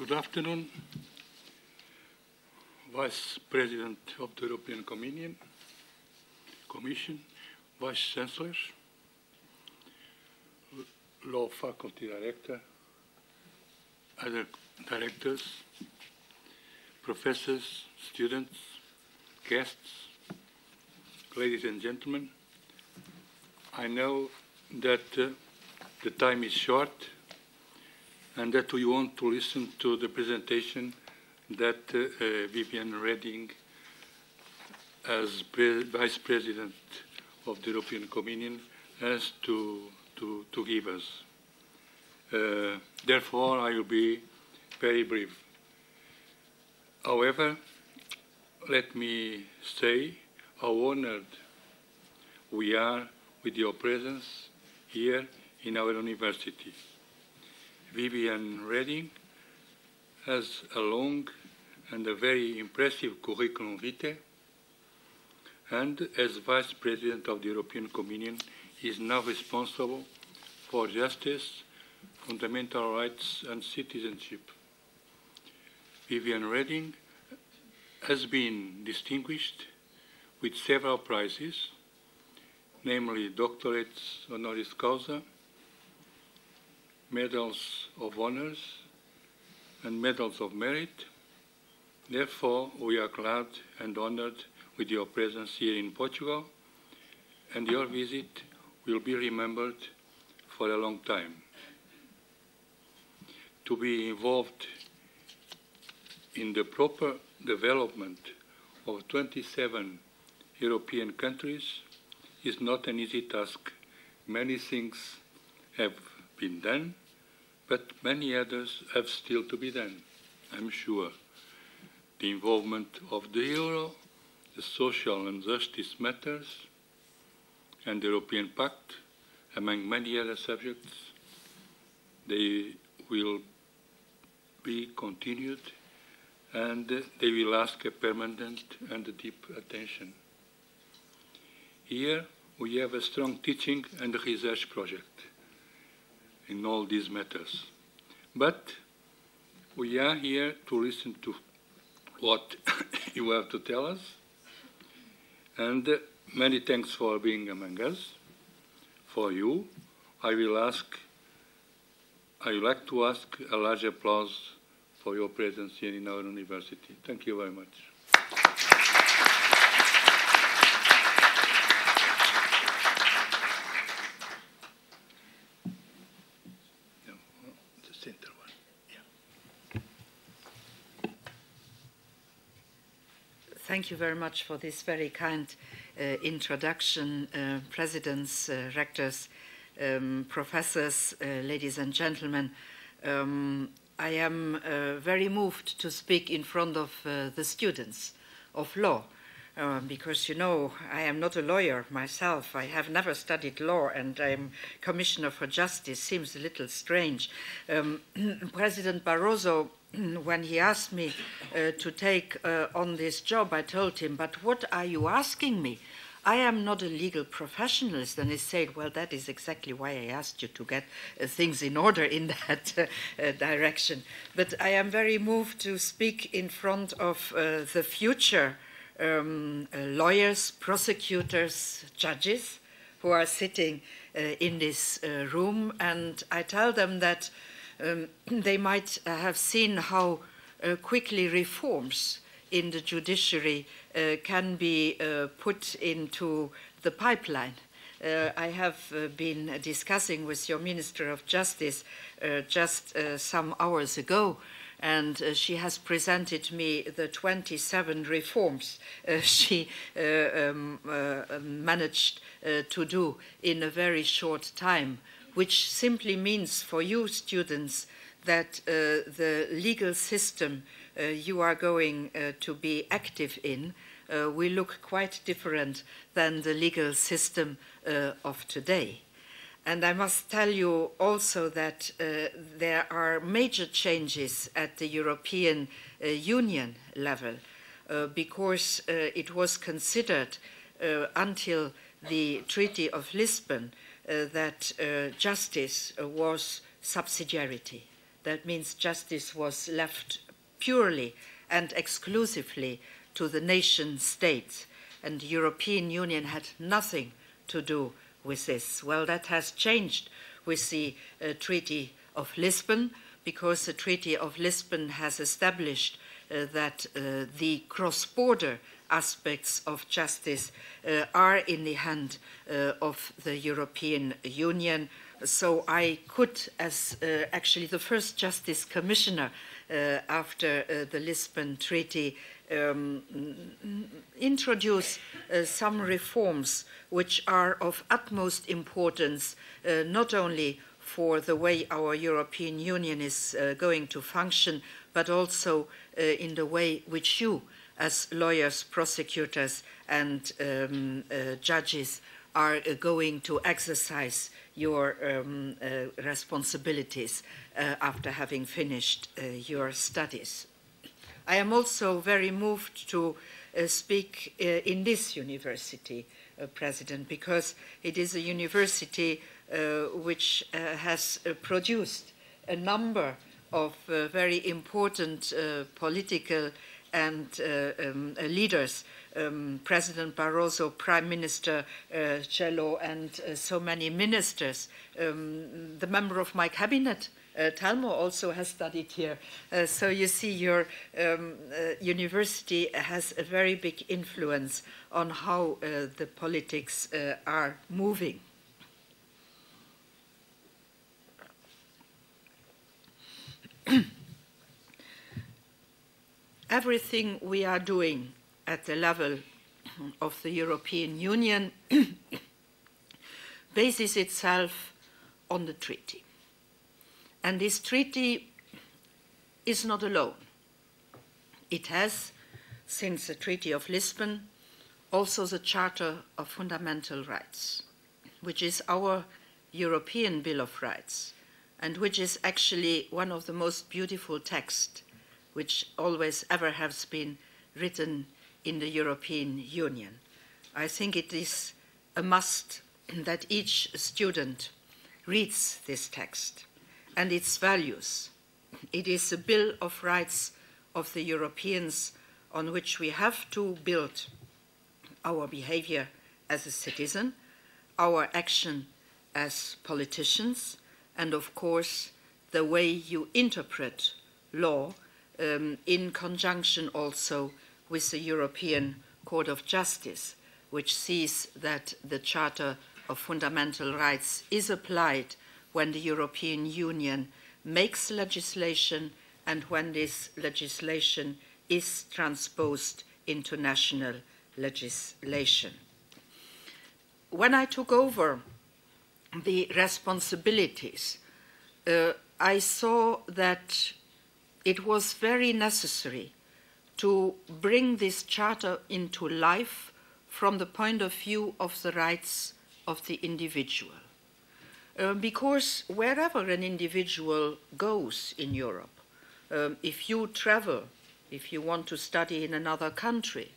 Good afternoon, Vice President of the European Commission, Vice Chancellors, Law Faculty Director, other directors, professors, students, guests, ladies and gentlemen. I know that the time is short and that we want to listen to the presentation that Viviane Reding, as Vice President of the European Commission, has to give us. Therefore, I will be very brief. However, let me say how honored we are with your presence here in our university. Viviane Reding has a long and a very impressive curriculum vitae, and as Vice President of the European Commission is now responsible for justice, fundamental rights and citizenship. Viviane Reding has been distinguished with several prizes, namely doctorates honoris causa, medals of honors, and medals of merit. Therefore, we are glad and honored with your presence here in Portugal, and your visit will be remembered for a long time. To be involved in the proper development of 27 European countries is not an easy task. Many things have been done, but many others have still to be done, I'm sure. The involvement of the euro, the social and justice matters, and the European Pact, among many other subjects, they will be continued and they will ask a permanent and deep attention. Here we have a strong teaching and research project in all these matters. But we are here to listen to what you have to tell us, and many thanks for being among us. For you, I would like to ask a large applause for your presence here in our university. Thank you very much. Thank you very much for this very kind introduction, presidents, rectors, professors, ladies and gentlemen. I am very moved to speak in front of the students of law, because, you know, I am not a lawyer myself. I have never studied law, and I'm Commissioner for Justice. Seems a little strange. President Barroso, when he asked me to take on this job, I told him, but what are you asking me? I am not a legal professionalist. And he said, well, that is exactly why I asked you to get things in order in that direction. But I am very moved to speak in front of the future lawyers, prosecutors, judges who are sitting in this room. And I tell them that they might have seen how quickly reforms in the judiciary can be put into the pipeline. I have been discussing with your Minister of Justice just some hours ago, and she has presented me the 27 reforms she managed to do in a very short time, which simply means for you students that the legal system you are going to be active in will look quite different than the legal system of today. And I must tell you also that there are major changes at the European Union level because it was considered until the Treaty of Lisbon that justice was subsidiarity. That means justice was left purely and exclusively to the nation states, and the European Union had nothing to do with this. Well, that has changed with the Treaty of Lisbon, because the Treaty of Lisbon has established that the cross-border aspects of justice are in the hand of the European Union. So I could, as actually the first Justice Commissioner after the Lisbon Treaty, introduce some reforms which are of utmost importance, not only for the way our European Union is going to function, but also in the way which you, as lawyers, prosecutors, and judges, are going to exercise your responsibilities after having finished your studies. I am also very moved to speak in this university, President, because it is a university which has produced a number of very important political and leaders, President Barroso, Prime Minister Cello, and so many ministers. The member of my cabinet, Talmo, also has studied here. So you see, your university has a very big influence on how the politics are moving. Everything we are doing at the level of the European Union bases itself on the treaty. And this treaty is not alone. It has, since the Treaty of Lisbon, also the Charter of Fundamental Rights, which is our European Bill of Rights, and which is actually one of the most beautiful texts which always ever has been written in the European Union. I think it is a must that each student reads this text and its values. It is a Bill of Rights of the Europeans on which we have to build our behavior as a citizen, our action as politicians, and of course the way you interpret law in conjunction also with the European Court of Justice, which sees that the Charter of Fundamental Rights is applied when the European Union makes legislation and when this legislation is transposed into national legislation. When I took over the responsibilities, I saw that it was very necessary to bring this charter into life from the point of view of the rights of the individual. Because wherever an individual goes in Europe, if you travel, if you want to study in another country,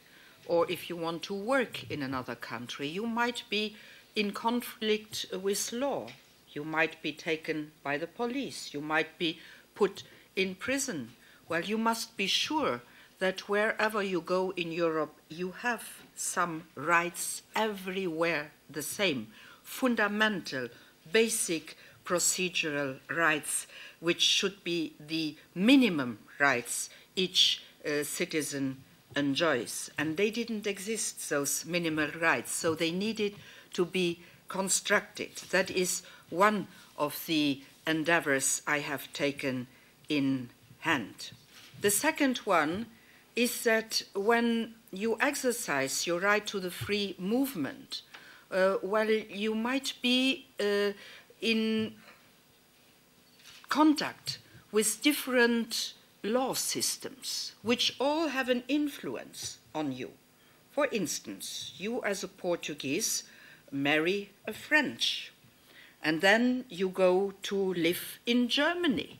or if you want to work in another country, you might be in conflict with law. You might be taken by the police. You might be put in prison. Well, you must be sure that wherever you go in Europe, you have some rights everywhere the same, fundamental, basic procedural rights, which should be the minimum rights each citizen enjoys. And they didn't exist, those minimal rights, so they needed to be constructed. That is one of the endeavors I have taken in hand. The second one is that when you exercise your right to the free movement, well, you might be in contact with different law systems, which all have an influence on you. For instance, you as a Portuguese marry a French, and then you go to live in Germany.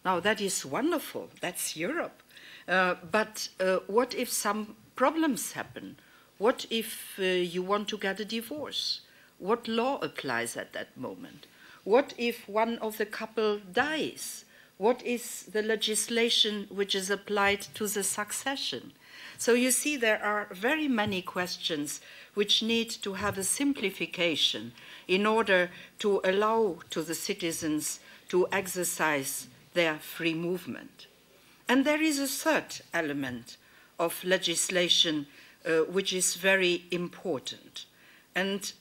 Now, that is wonderful. That's Europe. But what if some problems happen? What if you want to get a divorce? What law applies at that moment? What if one of the couple dies? what is the legislation which is applied to the succession? So you see, there are very many questions which need to have a simplification in order to allow to the citizens to exercise their free movement. And there is a third element of legislation which is very important. And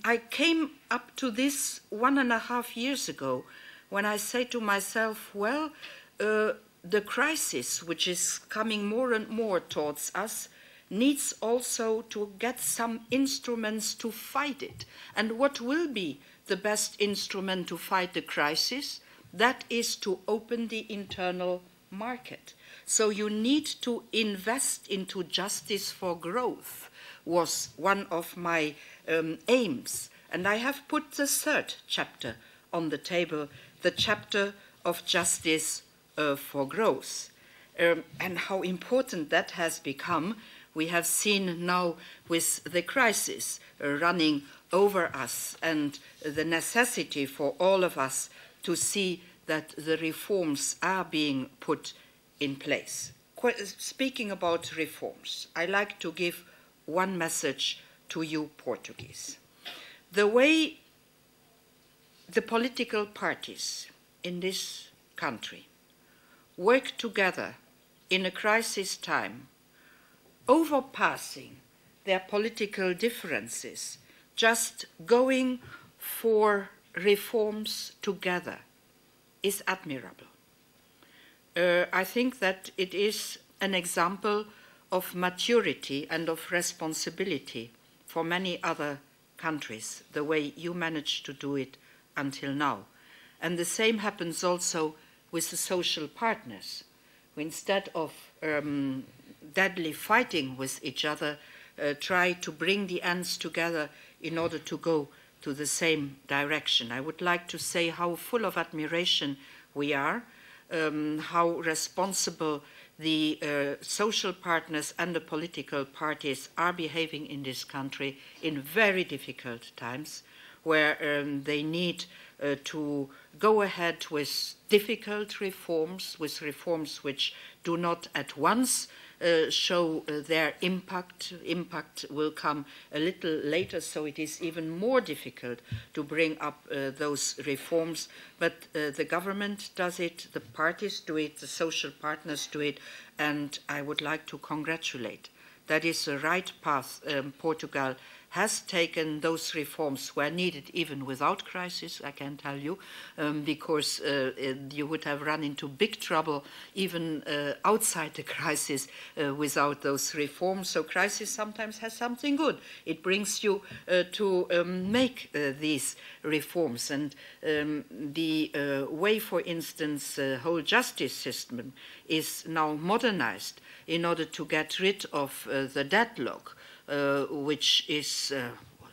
I came up to this 1.5 years ago when I say to myself, well, the crisis which is coming more and more towards us needs also to get some instruments to fight it. And what will be the best instrument to fight the crisis? That is to open the internal market. So you need to invest into justice for growth, was one of my aims. And I have put the third chapter on the table, the chapter of justice for growth. And how important that has become, we have seen now with the crisis running over us and the necessity for all of us to see that the reforms are being put in place. Speaking about reforms, I like to give one message to you Portuguese. The way the political parties in this country work together in a crisis time, overpassing their political differences, just going for reforms together, is admirable. I think that it is an example of maturity and of responsibility for many other countries, the way you managed to do it until now. And the same happens also with the social partners, who instead of deadly fighting with each other, try to bring the ends together in order to go to the same direction. I would like to say how full of admiration we are, how responsible the social partners and the political parties are behaving in this country in very difficult times, where they need to go ahead with difficult reforms, with reforms which do not at once show their impact. Impact will come a little later, so it is even more difficult to bring up those reforms. But the government does it, the parties do it, the social partners do it, and I would like to congratulate. That is the right path. Portugal has taken. Those reforms were needed even without crisis, I can tell you, because you would have run into big trouble even outside the crisis without those reforms. So crisis sometimes has something good. It brings you to make these reforms. And the way, for instance, the whole justice system is now modernized in order to get rid of the deadlock, which is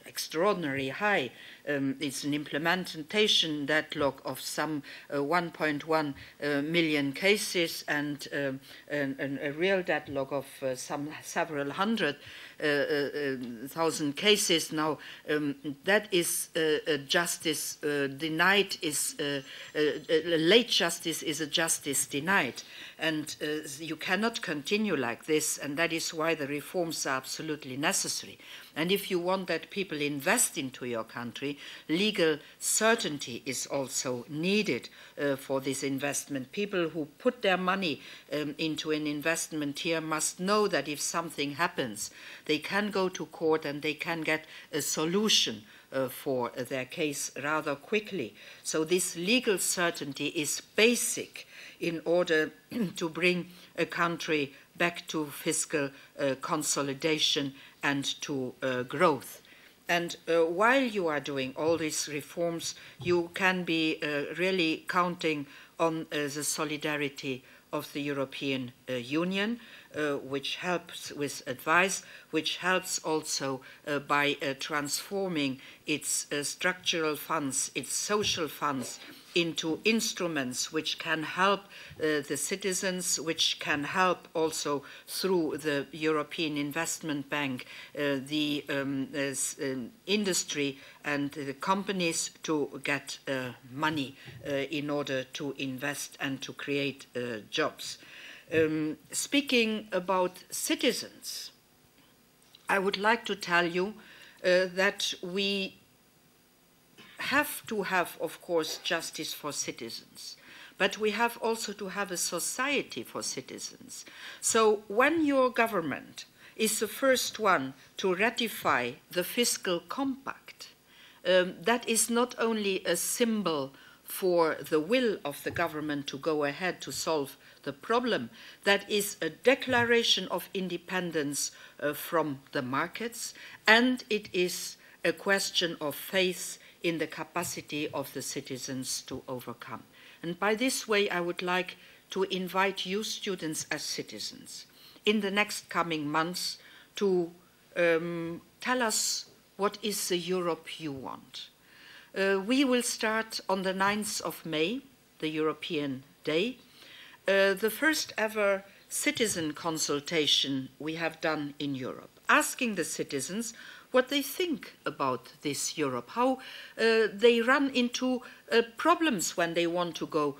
extraordinarily high. It's an implementation deadlock of some 1.1 million cases and a real deadlock of some several hundred thousand cases. Now, that is justice denied, is late justice is a justice denied. And you cannot continue like this, and that is why the reforms are absolutely necessary. And if you want that people invest into your country, legal certainty is also needed for this investment. People who put their money into an investment here must know that if something happens, they can go to court and they can get a solution for their case rather quickly. So this legal certainty is basic in order to bring a country back to fiscal consolidation and to growth. And while you are doing all these reforms, you can be really counting on the solidarity of the European Union. which helps with advice, which helps also by transforming its structural funds, its social funds, into instruments which can help the citizens, which can help also through the European Investment Bank, the industry and the companies to get money in order to invest and to create jobs. Speaking about citizens, I would like to tell you that we have to have, of course, justice for citizens, but we have also to have a society for citizens. So when your government is the first one to ratify the fiscal compact, that is not only a symbol for the will of the government to go ahead to solve the problem, that is a declaration of independence from the markets, and it is a question of faith in the capacity of the citizens to overcome. And by this way, I would like to invite you students as citizens in the next coming months to tell us what is the Europe you want. We will start on the 9th of May, the European Day, the first ever citizen consultation we have done in Europe, asking the citizens what they think about this Europe, how they run into problems when they want to go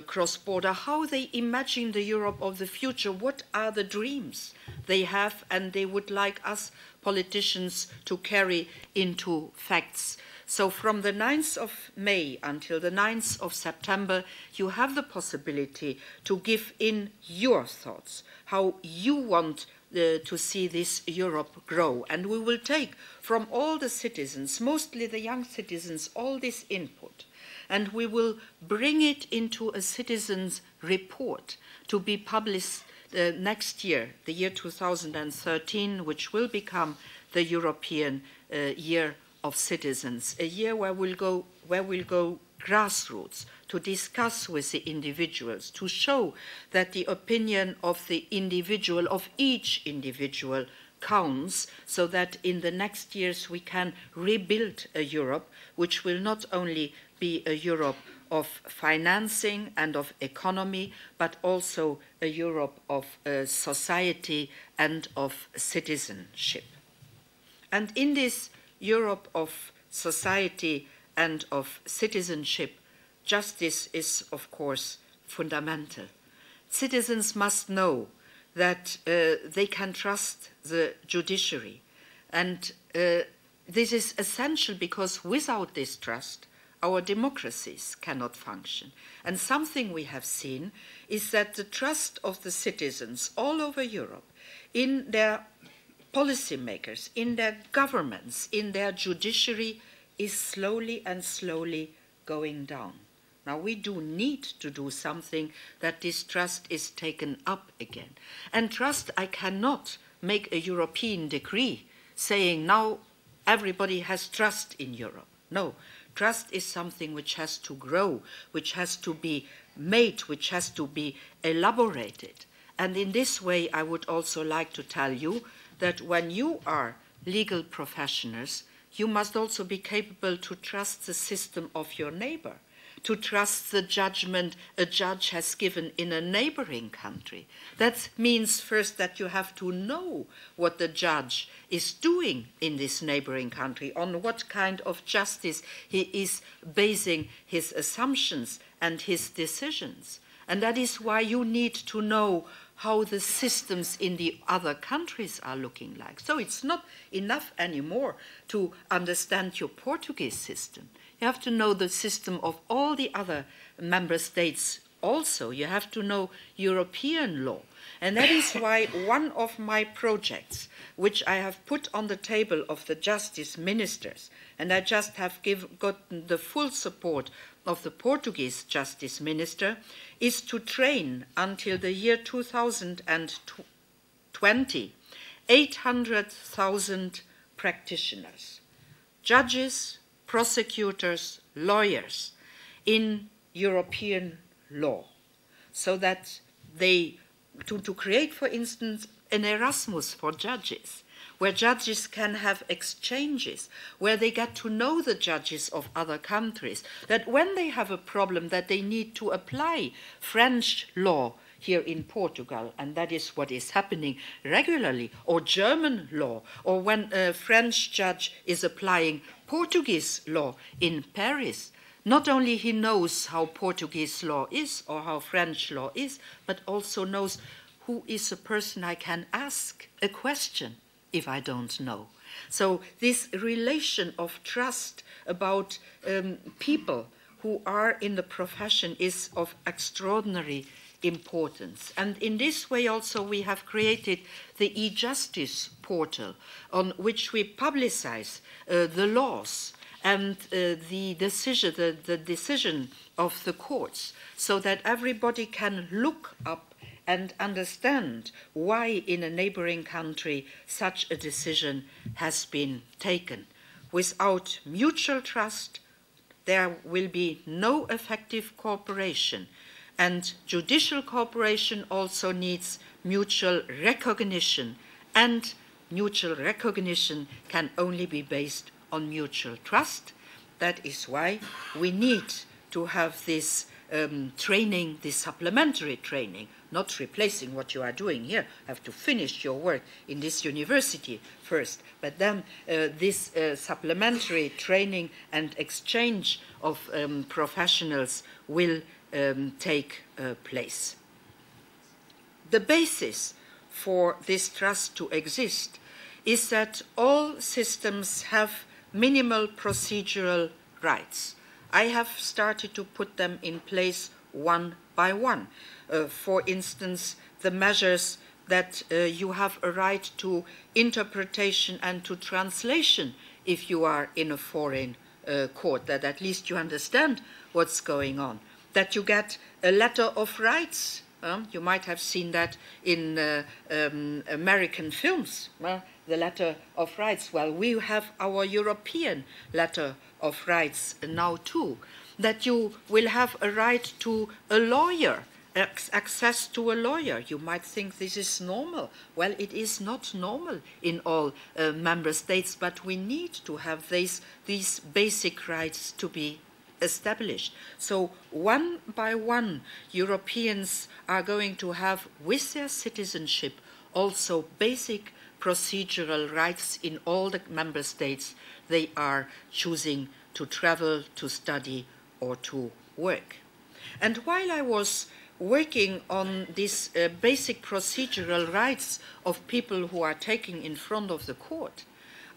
cross-border, how they imagine the Europe of the future, what are the dreams they have and they would like us politicians to carry into facts. So from the 9th of May until the 9th of September, you have the possibility to give in your thoughts, how you want to see this Europe grow. And we will take from all the citizens, mostly the young citizens, all this input, and we will bring it into a citizens' report to be published next year, the year 2013, which will become the European Year of Citizens, a year where we'll go grassroots, to discuss with the individuals, to show that the opinion of the individual, of each individual, counts, so that in the next years we can rebuild a Europe which will not only be a Europe of financing and of economy, but also a Europe of society and of citizenship. And in this Europe of society and of citizenship, justice is, of course, fundamental. Citizens must know that they can trust the judiciary. And this is essential because without this trust, our democracies cannot function. And something we have seen is that the trust of the citizens all over Europe in their policymakers, in their governments, in their judiciary is slowly and slowly going down. Now we do need to do something that this trust is taken up again. And trust, I cannot make a European decree saying now everybody has trust in Europe. No, trust is something which has to grow, which has to be made, which has to be elaborated. And in this way, I would also like to tell you that when you are legal professionals, you must also be capable to trust the system of your neighbor, to trust the judgment a judge has given in a neighboring country. That means first that you have to know what the judge is doing in this neighboring country, on what kind of justice he is basing his assumptions and his decisions. And that is why you need to know how the systems in the other countries are looking like. So it's not enough anymore to understand your Portuguese system. You have to know the system of all the other member states also. You have to know European law. And that is why one of my projects, which I have put on the table of the justice ministers, and I just have gotten the full support of the Portuguese justice minister, is to train until the year 2020 800,000 practitioners, judges, prosecutors, lawyers in European law, so that they to create, for instance, an Erasmus for judges, where judges can have exchanges, where they get to know the judges of other countries, that when they have a problem that they need to apply French law here in Portugal, and that is what is happening regularly, or German law, or when a French judge is applying Portuguese law in Paris, not only he knows how Portuguese law is or how French law is, but also knows who is a person I can ask a question if I don't know. So this relation of trust about people who are in the profession is of extraordinary importance. And in this way also we have created the e-justice portal on which we publicize the laws and the decision of the courts, so that everybody can look up and understand why in a neighboring country such a decision has been taken. Without mutual trust, there will be no effective cooperation, and judicial cooperation also needs mutual recognition, and mutual recognition can only be based on mutual trust. That is why we need to have this training, this supplementary training, not replacing what you are doing here. You have to finish your work in this university first, but then this supplementary training and exchange of professionals will take place. The basis for this trust to exist is that all systems have minimal procedural rights. I have started to put them in place one by one. For instance, the measures that you have a right to interpretation and to translation if you are in a foreign court, that at least you understand what's going on, that you get a letter of rights. You might have seen that in American films, the letter of rights. Well, we have our European letter of rights now too, that you will have a right to a lawyer, access to a lawyer. You might think this is normal. Well, it is not normal in all member states, but we need to have these basic rights to be established. So one by one, Europeans are going to have, with their citizenship, also basic procedural rights in all the member states they are choosing to travel, to study, or to work. And while I was working on these basic procedural rights of people who are taken in front of the court,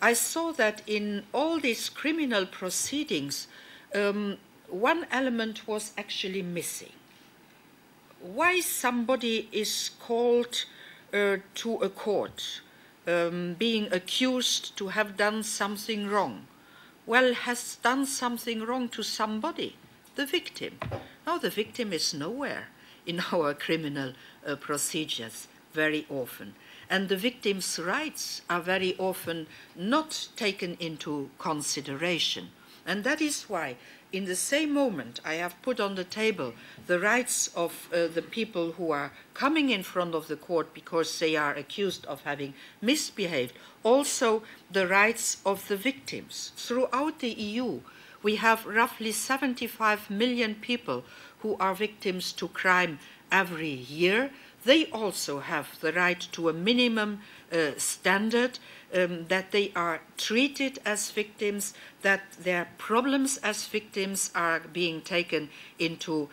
I saw that in all these criminal proceedings, one element was actually missing. Why somebody is called to a court, being accused to have done something wrong? Well, has done something wrong to somebody, the victim. Now, the victim is nowhere in our criminal procedures very often. And the victim's rights are very often not taken into consideration. And that is why, in the same moment, I have put on the table the rights of the people who are coming in front of the court because they are accused of having misbehaved, also the rights of the victims. Throughout the EU, we have roughly 75 million people who are victims to crime every year. They also have the right to a minimum standard, that they are treated as victims, that their problems as victims are being taken into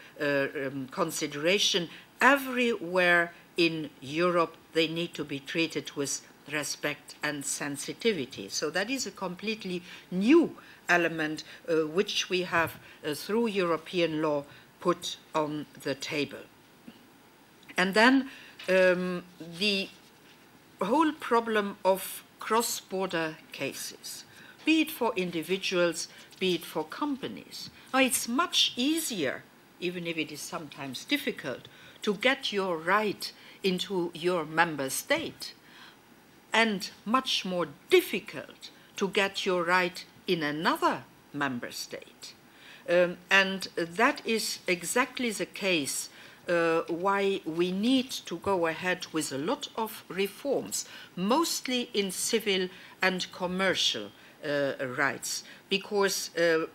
consideration. Everywhere in Europe, they need to be treated with respect and sensitivity. So that is a completely new element which we have, through European law, put on the table. And then the whole problem of cross-border cases, be it for individuals, be it for companies. Now, it's much easier, even if it is sometimes difficult, to get your right into your member state, and much more difficult to get your right in another member state. And that is exactly the case why we need to go ahead with a lot of reforms, mostly in civil and commercial rights, because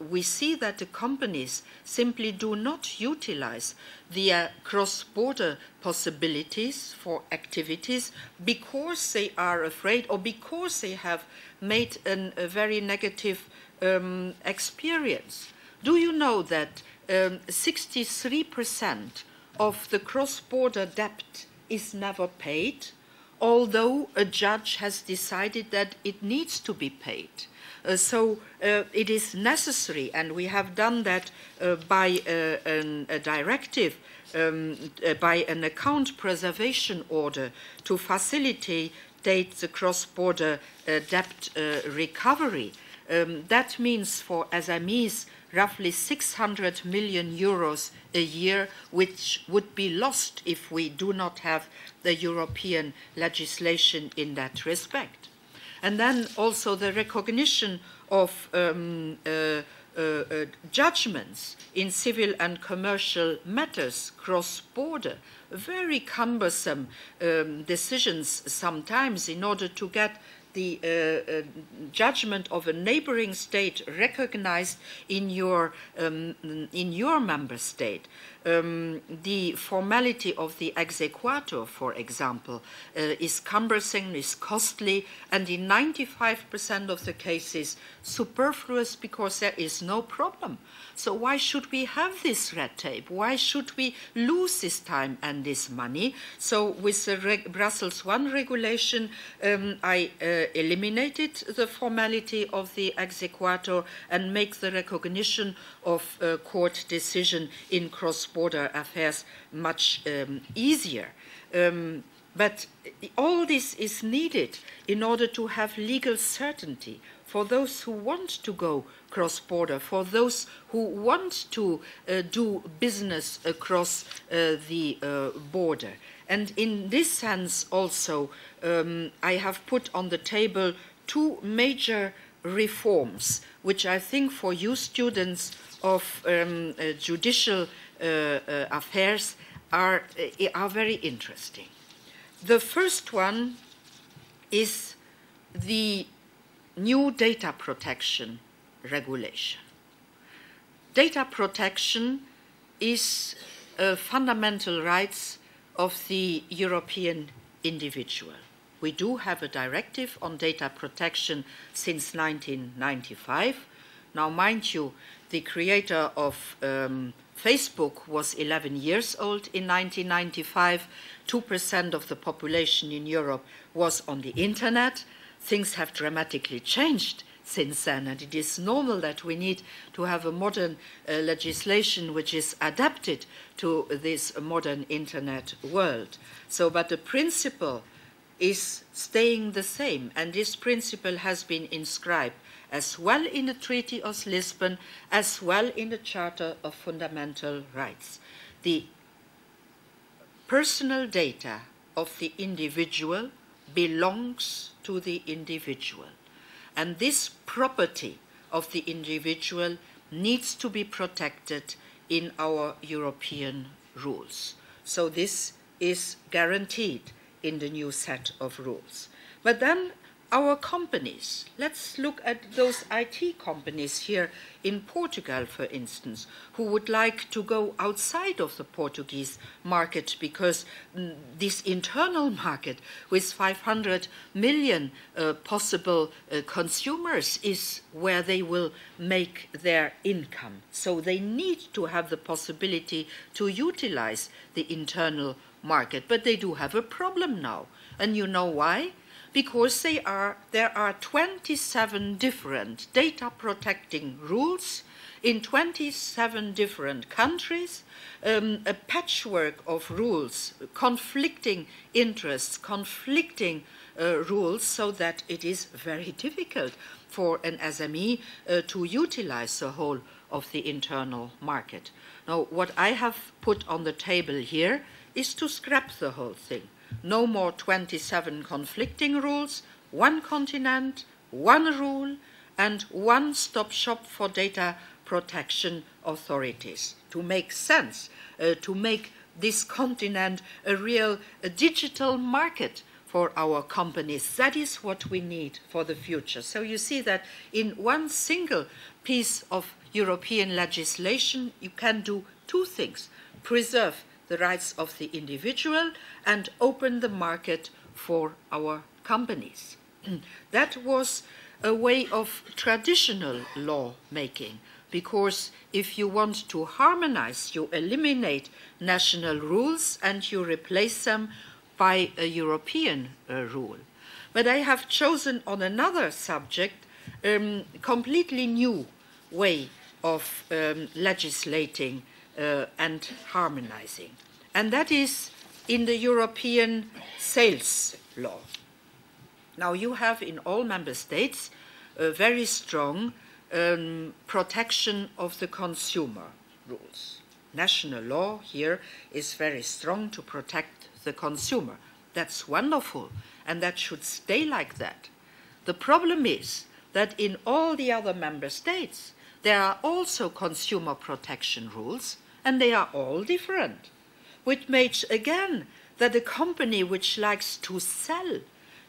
we see that the companies simply do not utilize the cross-border possibilities for activities because they are afraid or because they have made a very negative experience. Do you know that 63% of the cross-border debt is never paid, although a judge has decided that it needs to be paid? So it is necessary, and we have done that by a directive, by an account preservation order to facilitate the cross-border debt recovery. That means for SMEs roughly 600 million euros a year, which would be lost if we do not have the European legislation in that respect. And then also the recognition of judgments in civil and commercial matters cross-border, very cumbersome decisions sometimes in order to get the judgment of a neighboring state recognized in your member state. The formality of the exequatur, for example, is cumbersome, is costly, and in 95% of the cases superfluous because there is no problem. So why should we have this red tape? Why should we lose this time and this money? So with the Brussels I regulation, I eliminated the formality of the exequatur and make the recognition of court decision in cross-border affairs much easier. But all this is needed in order to have legal certainty for those who want to go cross-border, for those who want to do business across the border. And in this sense also, I have put on the table two major reforms, which I think for you students of judicial affairs are very interesting. The first one is the new data protection regulation. Data protection is a fundamental right of the European individual. We do have a directive on data protection since 1995. Now, mind you, the creator of Facebook was 11 years old in 1995. 2% of the population in Europe was on the internet. Things have dramatically changed since then, and it is normal that we need to have a modern legislation which is adapted to this modern internet world. So, but the principle is staying the same, and this principle has been inscribed as well in the Treaty of Lisbon, as well in the Charter of Fundamental Rights. The personal data of the individual belongs to the individual. And this property of the individual needs to be protected in our European rules. So this is guaranteed in the new set of rules. But then our companies, let's look at those IT companies here in Portugal, for instance, who would like to go outside of the Portuguese market because this internal market with 500 million possible consumers is where they will make their income. So they need to have the possibility to utilize the internal market. But they do have a problem now. And you know why? Because there are 27 different data protecting rules in 27 different countries, a patchwork of rules, conflicting interests, conflicting rules, so that it is very difficult for an SME to utilize the whole of the internal market. Now, what I have put on the table here is to scrap the whole thing. No more 27 conflicting rules, one continent, one rule, and one-stop shop for data protection authorities. To make sense, to make this continent a real digital market for our companies. That is what we need for the future. So you see that in one single piece of European legislation, you can do two things: preserve the rights of the individual and open the market for our companies. That was a way of traditional law making, because if you want to harmonize, you eliminate national rules and you replace them by a European rule. But I have chosen on another subject a completely new way of legislating and harmonizing, and that is in the European sales law. Now, you have in all member states a very strong protection of the consumer rules. National law here is very strong to protect the consumer. That's wonderful, and that should stay like that. The problem is that in all the other member states, there are also consumer protection rules, and they are all different, which makes, again, that a company which likes to sell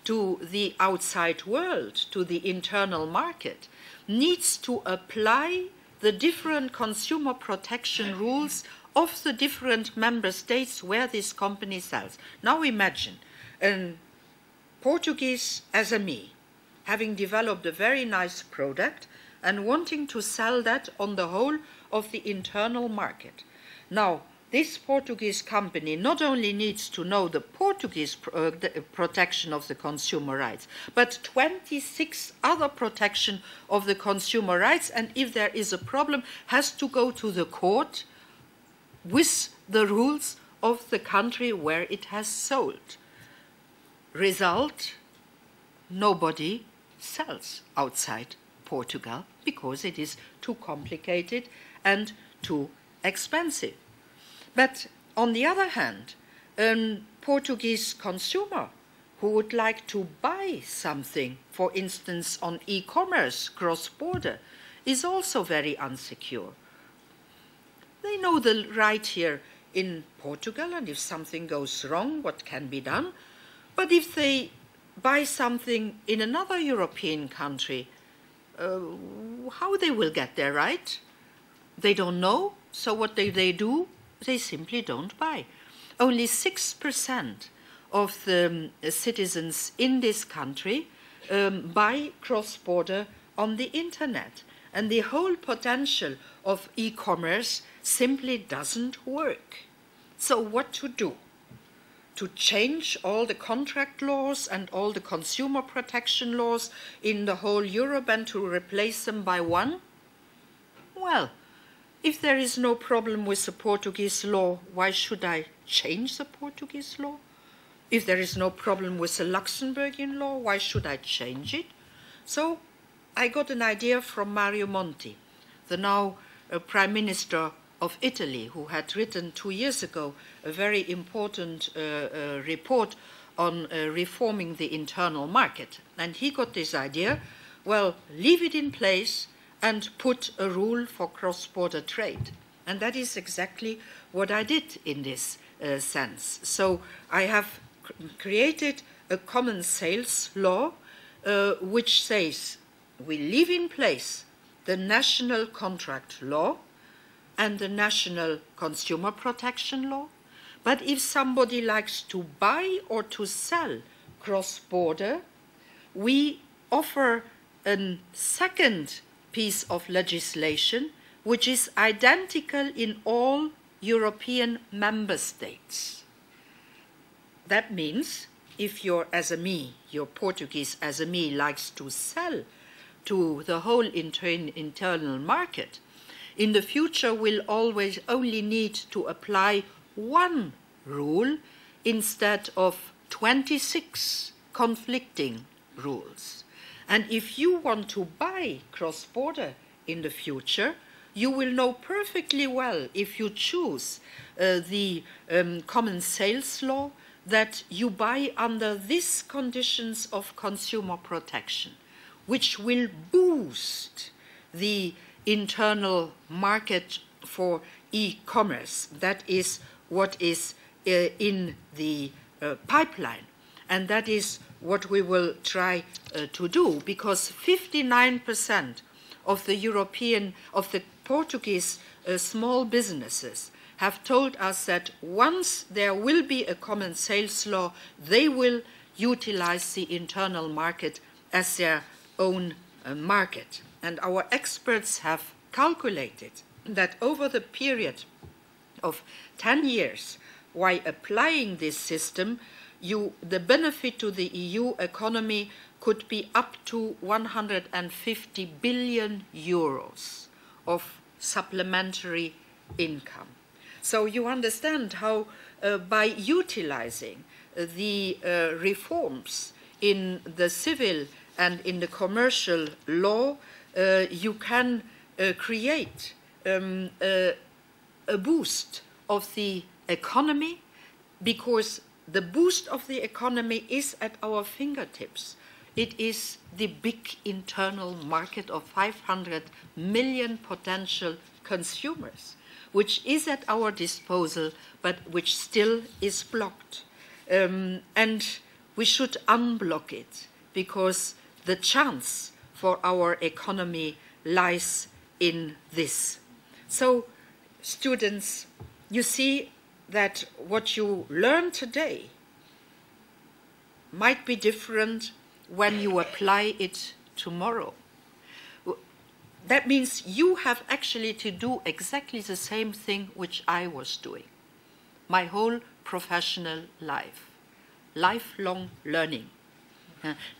to the outside world, to the internal market, needs to apply the different consumer protection rules of the different member states where this company sells. Now imagine a Portuguese SME having developed a very nice product and wanting to sell that on the whole of the internal market. Now, this Portuguese company not only needs to know the Portuguese protection of the consumer rights, but 26 other protection of the consumer rights, and if there is a problem, has to go to the court with the rules of the country where it has sold. Result, nobody sells outside Portugal because it is too complicated and too expensive. But on the other hand, a Portuguese consumer who would like to buy something, for instance, on e-commerce cross-border, is also very insecure. They know the right here in Portugal, and if something goes wrong, what can be done? But if they buy something in another European country, how they will get their right? They don't know, so what they do? They simply don't buy. Only 6% of the citizens in this country buy cross-border on the internet. And the whole potential of e-commerce simply doesn't work. So what to do? To change all the contract laws and all the consumer protection laws in the whole Europe and to replace them by one? Well, if there is no problem with the Portuguese law, why should I change the Portuguese law? If there is no problem with the Luxembourgian law, why should I change it? So I got an idea from Mario Monti, the now Prime Minister of Italy, who had written 2 years ago a very important report on reforming the internal market. And he got this idea, well, leave it in place and put a rule for cross-border trade. And that is exactly what I did in this sense. So I have created a common sales law which says we leave in place the national contract law and the national consumer protection law. But if somebody likes to buy or to sell cross-border, we offer a second piece of legislation which is identical in all European member states. That means if your SME, your Portuguese SME, likes to sell to the whole internal market, in the future will always only need to apply one rule instead of 26 conflicting rules. And if you want to buy cross-border in the future, you will know perfectly well, if you choose the common sales law, that you buy under these conditions of consumer protection, which will boost the internal market for e-commerce. That is what is in the pipeline. And that is what we will try to do, because 59% of the Portuguese small businesses have told us that once there will be a common sales law, they will utilize the internal market as their own market. And our experts have calculated that over the period of 10 years, while applying this system, the benefit to the EU economy could be up to 150 billion euros of supplementary income. So you understand how by utilizing the reforms in the civil and in the commercial law, you can create a boost of the economy, because the boost of the economy is at our fingertips. It is the big internal market of 500 million potential consumers, which is at our disposal, but which still is blocked. And we should unblock it, because the chance for our economy lies in this. So, students, you see that what you learn today might be different when you apply it tomorrow. That means you have actually to do exactly the same thing which I was doing my whole professional life. Lifelong learning.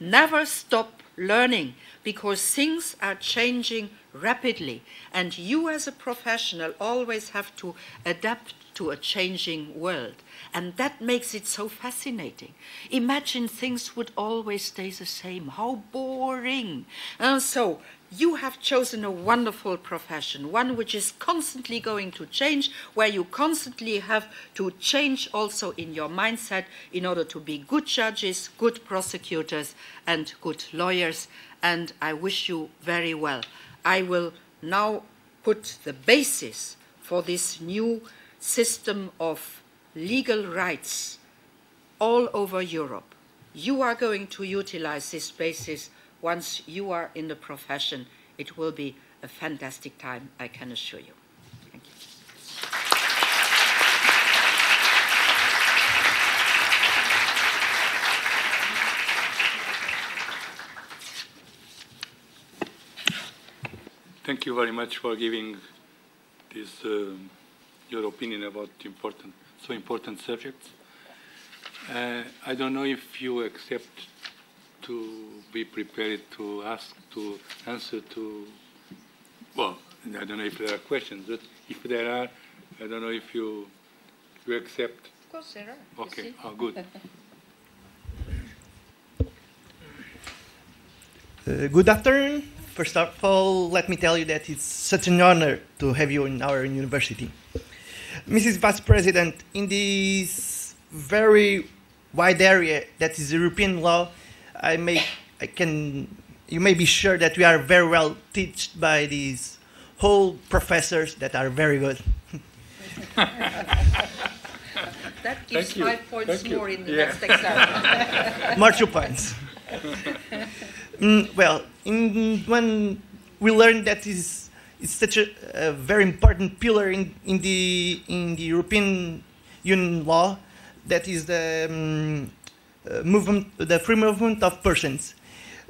Never stop learning, because things are changing rapidly, and you as a professional always have to adapt to a changing world. And that makes it so fascinating. Imagine things would always stay the same. How boring. So you have chosen a wonderful profession, one which is constantly going to change, where you constantly have to change also in your mindset in order to be good judges, good prosecutors, and good lawyers. And I wish you very well. I will now put the basis for this new system of legal rights all over Europe. You are going to utilize this basis once you are in the profession. It will be a fantastic time, I can assure you. Thank you. Thank you very much for giving this your opinion about so important subjects. I don't know if you accept to be prepared to answer to, well, I don't know if there are questions, but if there are, I don't know if you accept. Of course there are. Okay, oh, good. Good afternoon. First of all, let me tell you that it's such an honor to have you in our university. Mrs. Vice President, in this very wide area that is European law, you may be sure that we are very well taught by these whole professors that are very good. That gives 5 points more in the next exam. More 2 points. Well, when we learned that it's such a very important pillar in the European Union law, that is the free movement of persons.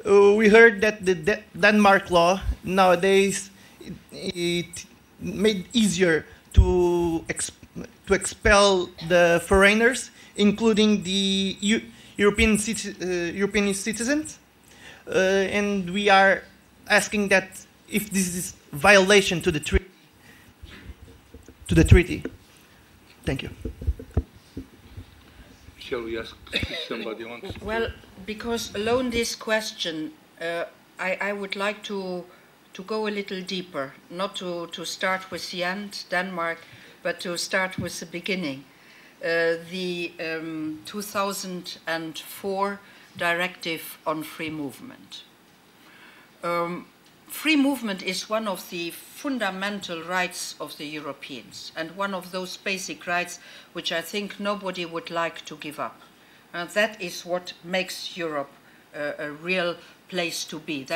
We heard that the Denmark law nowadays it made easier to expel the foreigners, including the European citizens, and we are asking that if this is violation to the treaty. Thank you. Shall we ask if somebody wants to? Well, because alone this question, I would like to go a little deeper, not to start with the end, Denmark, but to start with the beginning. The 2004 Directive on Free Movement. free movement is one of the fundamental rights of the Europeans, and one of those basic rights which I think nobody would like to give up. That is what makes Europe a real place to be.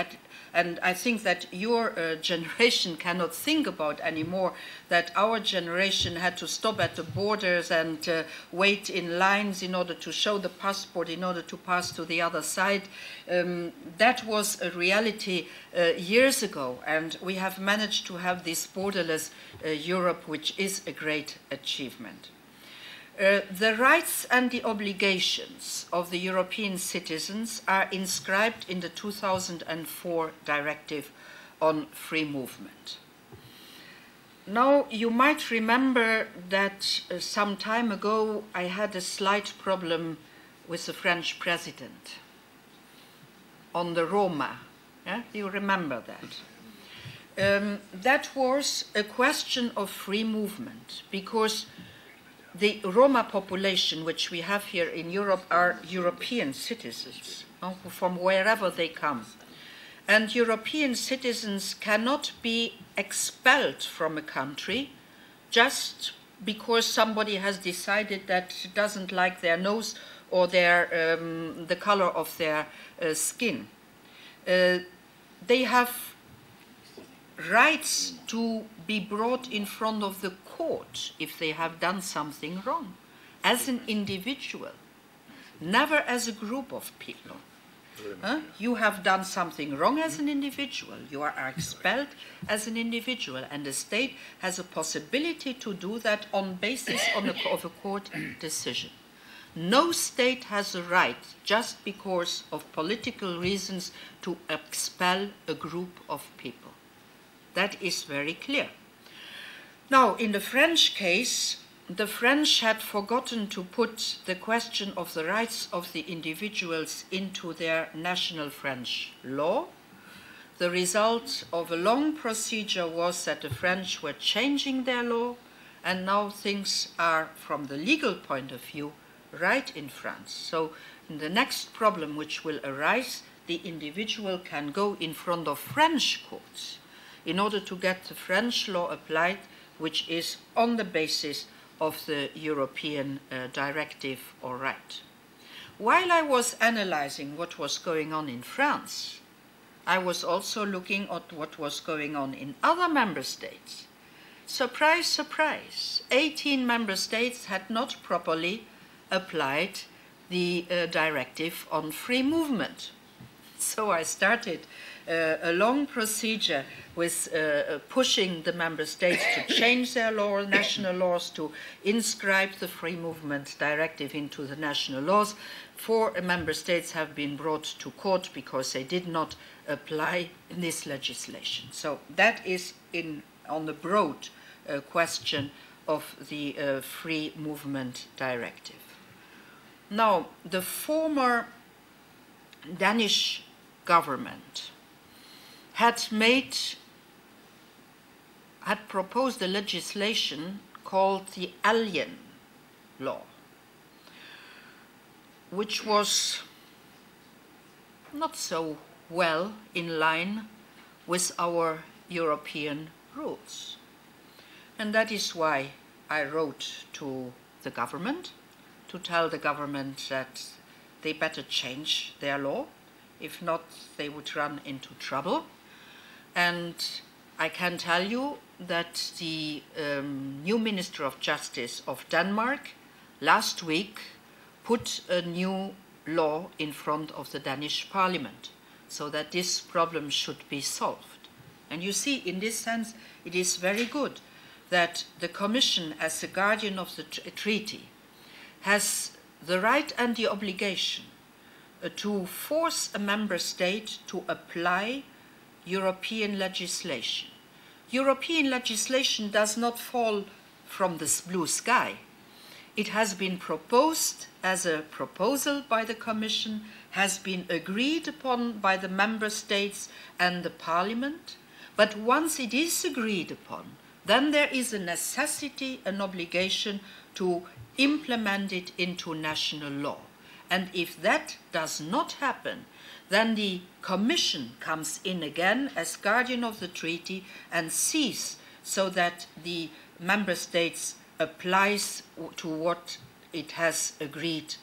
And I think that your generation cannot think about anymore that our generation had to stop at the borders and wait in lines in order to show the passport in order to pass to the other side. That was a reality years ago, and we have managed to have this borderless Europe, which is a great achievement. The rights and the obligations of the European citizens are inscribed in the 2004 Directive on Free Movement. Now, you might remember that some time ago I had a slight problem with the French president on the Roma. Yeah? You remember that? That was a question of free movement, because the Roma population which we have here in Europe are European citizens from wherever they come. And European citizens cannot be expelled from a country just because somebody has decided that it doesn't like their nose or the color of their skin. They have rights to be brought in front of the court if they have done something wrong, as an individual, never as a group of people. You have done something wrong as an individual. You are expelled as an individual, and the state has a possibility to do that on basis of a court decision. No state has a right, just because of political reasons, to expel a group of people. That is very clear. Now, in the French case, the French had forgotten to put the question of the rights of the individuals into their national French law. The result of a long procedure was that the French were changing their law, and now things are, from the legal point of view, right in France. So in the next problem which will arise, the individual can go in front of French courts in order to get the French law applied, which is on the basis of the European directive or right. While I was analyzing what was going on in France, I was also looking at what was going on in other member states. Surprise, surprise, 18 member states had not properly applied the directive on free movement. So I started a long procedure with pushing the member states to change their law, national laws, to inscribe the free movement directive into the national laws. 4 member states have been brought to court because they did not apply this legislation. So that is on the broad question of the free movement directive. Now, the former Danish government had proposed a legislation called the Alien Law, which was not so well in line with our European rules. And that is why I wrote to the government to tell the government that they better change their law. If not, they would run into trouble. And I can tell you that the new Minister of Justice of Denmark last week put a new law in front of the Danish Parliament so that this problem should be solved. And you see, in this sense, it is very good that the Commission, as the guardian of the treaty, has the right and the obligation to force a member state to apply European legislation. European legislation does not fall from the blue sky. It has been proposed as a proposal by the Commission, has been agreed upon by the member states and the Parliament, but once it is agreed upon, then there is a necessity, an obligation to implement it into national law. And if that does not happen, then the Commission comes in again as guardian of the treaty and sees so that the member states applies to what it has agreed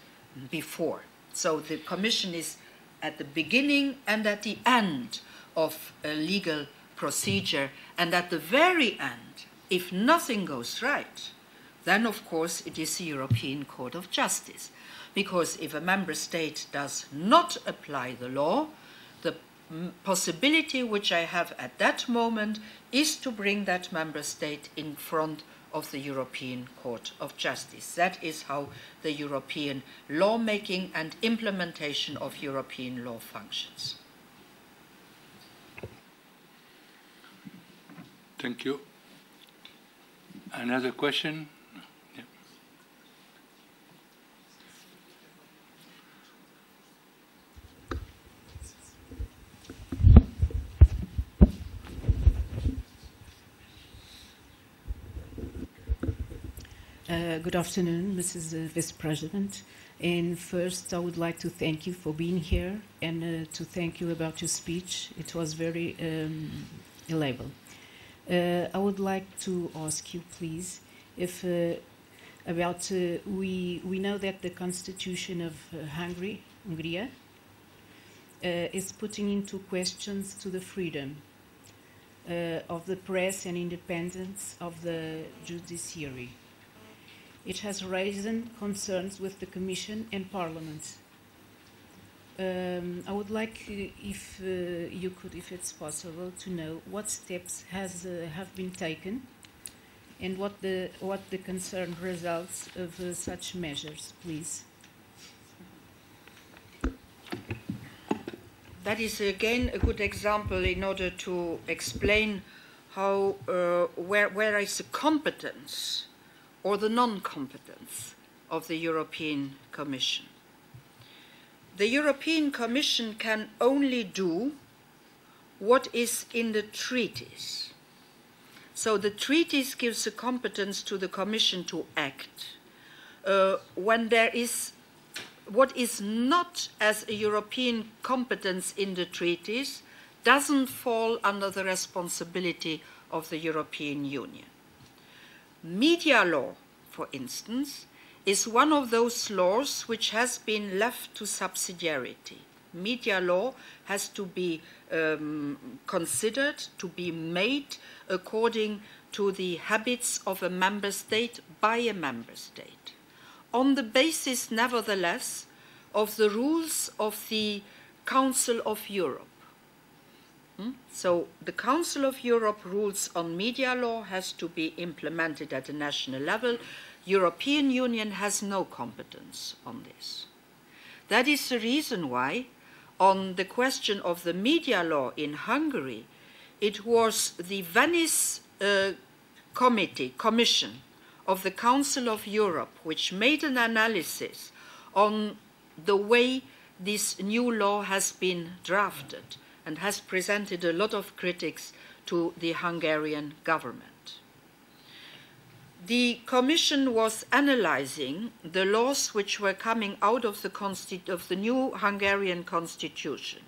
before. So the Commission is at the beginning and at the end of a legal procedure, and at the very end, if nothing goes right, then of course it is the European Court of Justice. Because if a member state does not apply the law, the possibility which I have at that moment is to bring that member state in front of the European Court of Justice. That is how the European lawmaking and implementation of European law functions. Thank you. Another question? Good afternoon, Mrs. Vice President. And first, I would like to thank you for being here and to thank you about your speech. It was very elaborate. I would like to ask you, please, if we know that the Constitution of Hungary is putting into questions to the freedom of the press and independence of the judiciary. It has raised concerns with the Commission and Parliament. I would like, if you could, if it's possible, to know what steps have been taken and what the concerned results of such measures, please. That is again a good example in order to explain how where is the competence or the non-competence of the European Commission. The European Commission can only do what is in the treaties. So the treaties gives the competence to the Commission to act when there is what is not as a European competence in the treaties doesn't fall under the responsibility of the European Union. Media law, for instance, is one of those laws which has been left to subsidiarity. Media law has to be considered, to be made according to the habits of a member state by a member state, on the basis, nevertheless, of the rules of the Council of Europe. So the Council of Europe rules on media law has to be implemented at the national level. European Union has no competence on this. That is the reason why, on the question of the media law in Hungary, it was the Venice Commission of the Council of Europe which made an analysis on the way this new law has been drafted and has presented a lot of critics to the Hungarian government. The Commission was analyzing the laws which were coming out of the new Hungarian constitution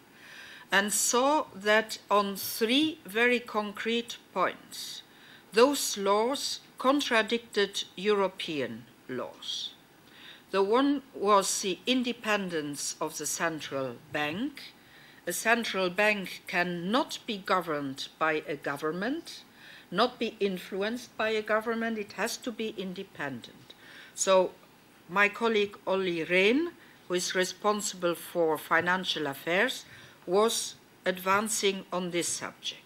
and saw that on three very concrete points, those laws contradicted European laws. The one was the independence of the central bank. A central bank cannot be governed by a government, not be influenced by a government, it has to be independent. So my colleague Olli Rehn, who is responsible for financial affairs, was advancing on this subject.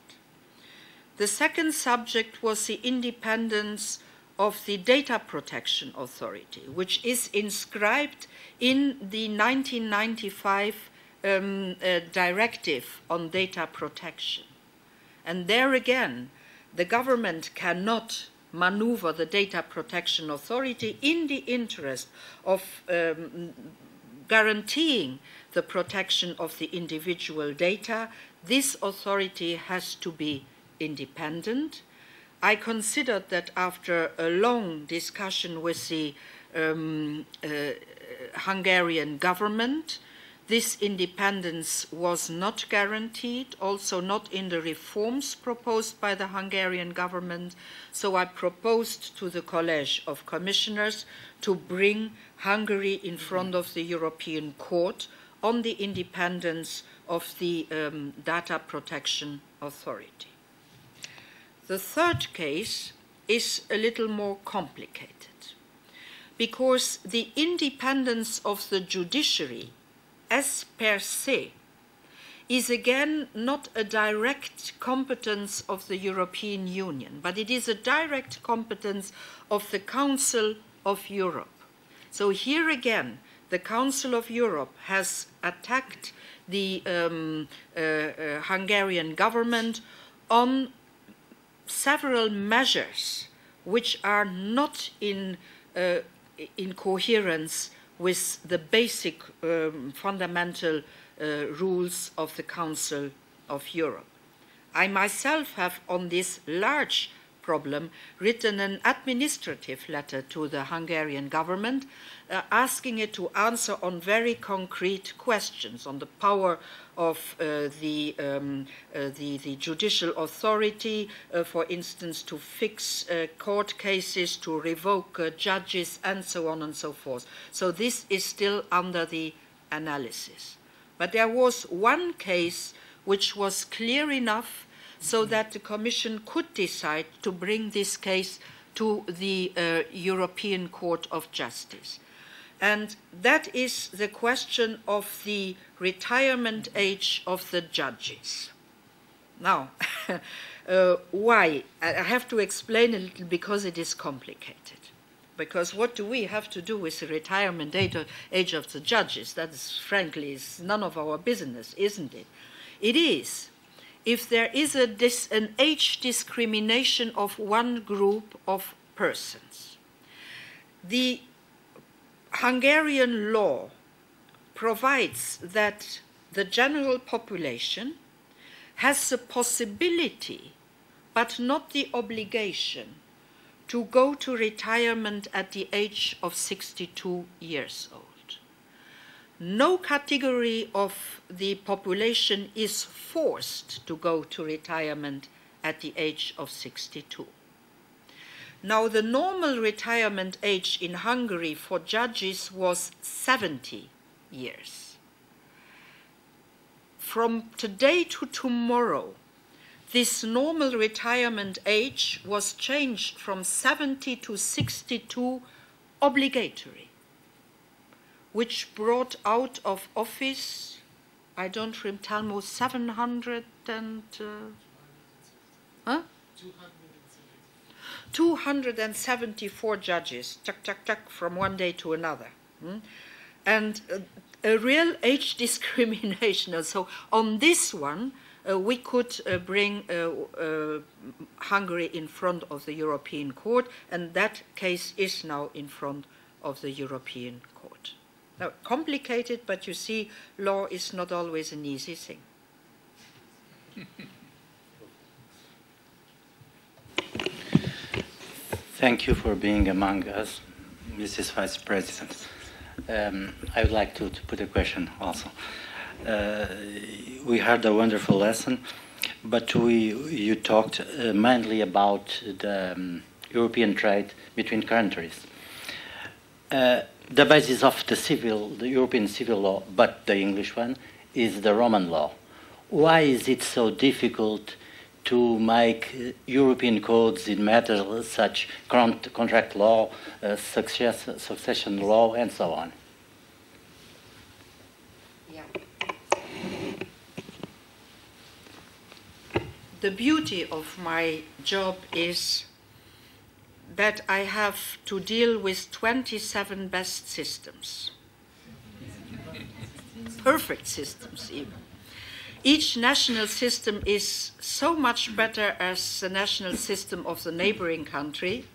The second subject was the independence of the Data Protection Authority, which is inscribed in the 1995 directive on data protection. And there again, the government cannot maneuver the Data Protection Authority in the interest of guaranteeing the protection of the individual data. This authority has to be independent. I considered that after a long discussion with the Hungarian government, this independence was not guaranteed, also not in the reforms proposed by the Hungarian government. So I proposed to the College of Commissioners to bring Hungary in front of the European Court on the independence of the Data Protection Authority. The third case is a little more complicated, because the independence of the judiciary as per se is again not a direct competence of the European Union, but it is a direct competence of the Council of Europe. So here again, the Council of Europe has attacked the Hungarian government on several measures which are not in coherence with the basic fundamental rules of the Council of Europe. I myself have on this large problem written an administrative letter to the Hungarian government asking it to answer on very concrete questions on the power of the judicial authority, for instance, to fix court cases, to revoke judges, and so on and so forth. So this is still under the analysis. But there was one case which was clear enough so that the Commission could decide to bring this case to the European Court of Justice. And that is the question of the retirement age of the judges. Now, why? I have to explain a little because it is complicated. Because what do we have to do with the retirement age of the judges? That is, frankly, is none of our business, isn't it? It is. If there is an age discrimination of one group of persons. The Hungarian law provides that the general population has the possibility, but not the obligation, to go to retirement at the age of 62 years old. No category of the population is forced to go to retirement at the age of 62. Now, the normal retirement age in Hungary for judges was 70 years. From today to tomorrow, this normal retirement age was changed from 70 to 62 obligatory, which brought out of office, I don't remember, Talmo, 700 and... 274 judges, from one day to another. And a real age discrimination. So on this one, we could bring Hungary in front of the European Court, and that case is now in front of the European Court. Now, complicated, but you see, law is not always an easy thing. Thank you for being among us, Mrs. Vice President. I would like to put a question also. We heard a wonderful lesson, but you talked mainly about the European trade between countries. The basis of the European civil law, but the English one, is the Roman law. Why is it so difficult to make European codes in matters such contract law, succession law, and so on? Yeah. The beauty of my job is that I have to deal with 27 best systems. Perfect systems, even. Each national system is so much better as the national system of the neighboring country,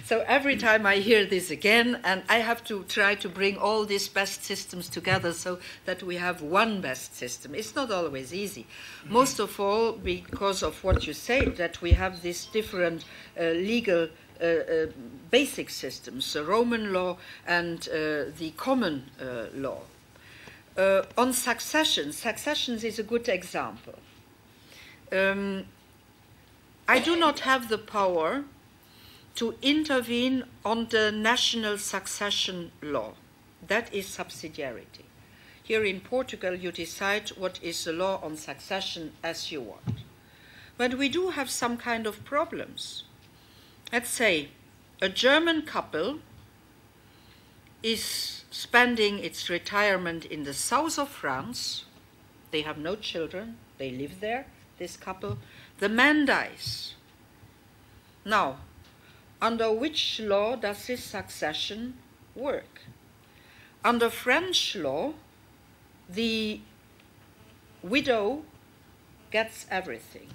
So every time I hear this again, and I have to try to bring all these best systems together so that we have one best system. It's not always easy. Most of all because of what you say, that we have these different legal basic systems, the Roman law and the common law. On successions is a good example. I do not have the power to intervene on the national succession law. That is subsidiarity. Here in Portugal, you decide what is the law on succession as you want. But we do have some kind of problems. Let's say a German couple is spending its retirement in the south of France. They have no children. They live there, this couple. The man dies. Now, under which law does this succession work? Under French law, the widow gets everything.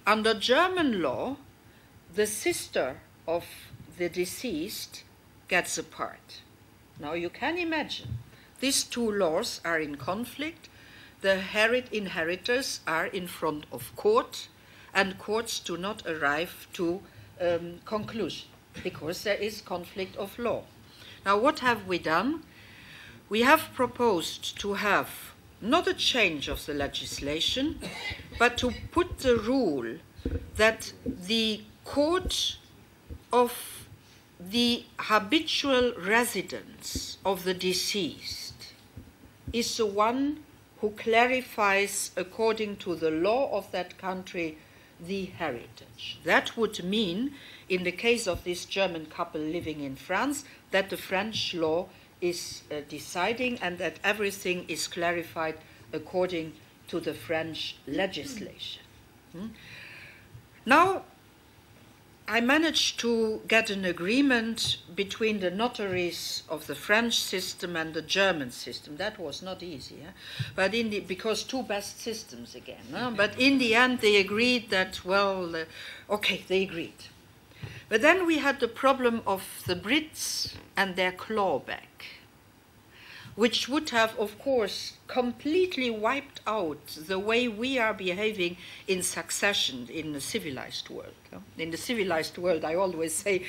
Under German law, the sister of the deceased gets a part. Now you can imagine, these two laws are in conflict. The inheritors are in front of court, and courts do not arrive to conclusion because there is conflict of law. Now what have we done? We have proposed to have not a change of the legislation, but to put the rule that the court of the habitual residence of the deceased is the one who clarifies, according to the law of that country, the heritage. That would mean, in the case of this German couple living in France, that the French law is deciding and that everything is clarified according to the French legislation. Now, I managed to get an agreement between the notaries of the French system and the German system. That was not easy, but because two best systems again. But in the end, they agreed that, well, okay, they agreed. But then we had the problem of the Brits and their clawback, which would have, of course, completely wiped out the way we are behaving in succession in the civilized world. In the civilized world, I always say,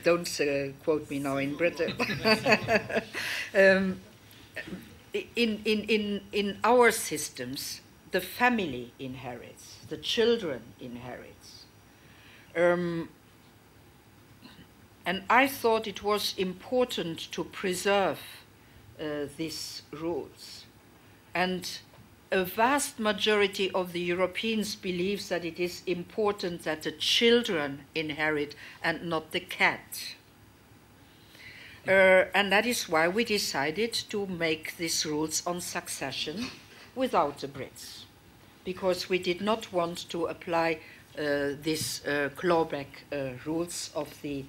don't quote me now in Britain. In our systems, the family inherits, the children inherits. And I thought it was important to preserve these rules. And a vast majority of the Europeans believes that it is important that the children inherit and not the cat. And that is why we decided to make these rules on succession without the Brits, because we did not want to apply these clawback rules of the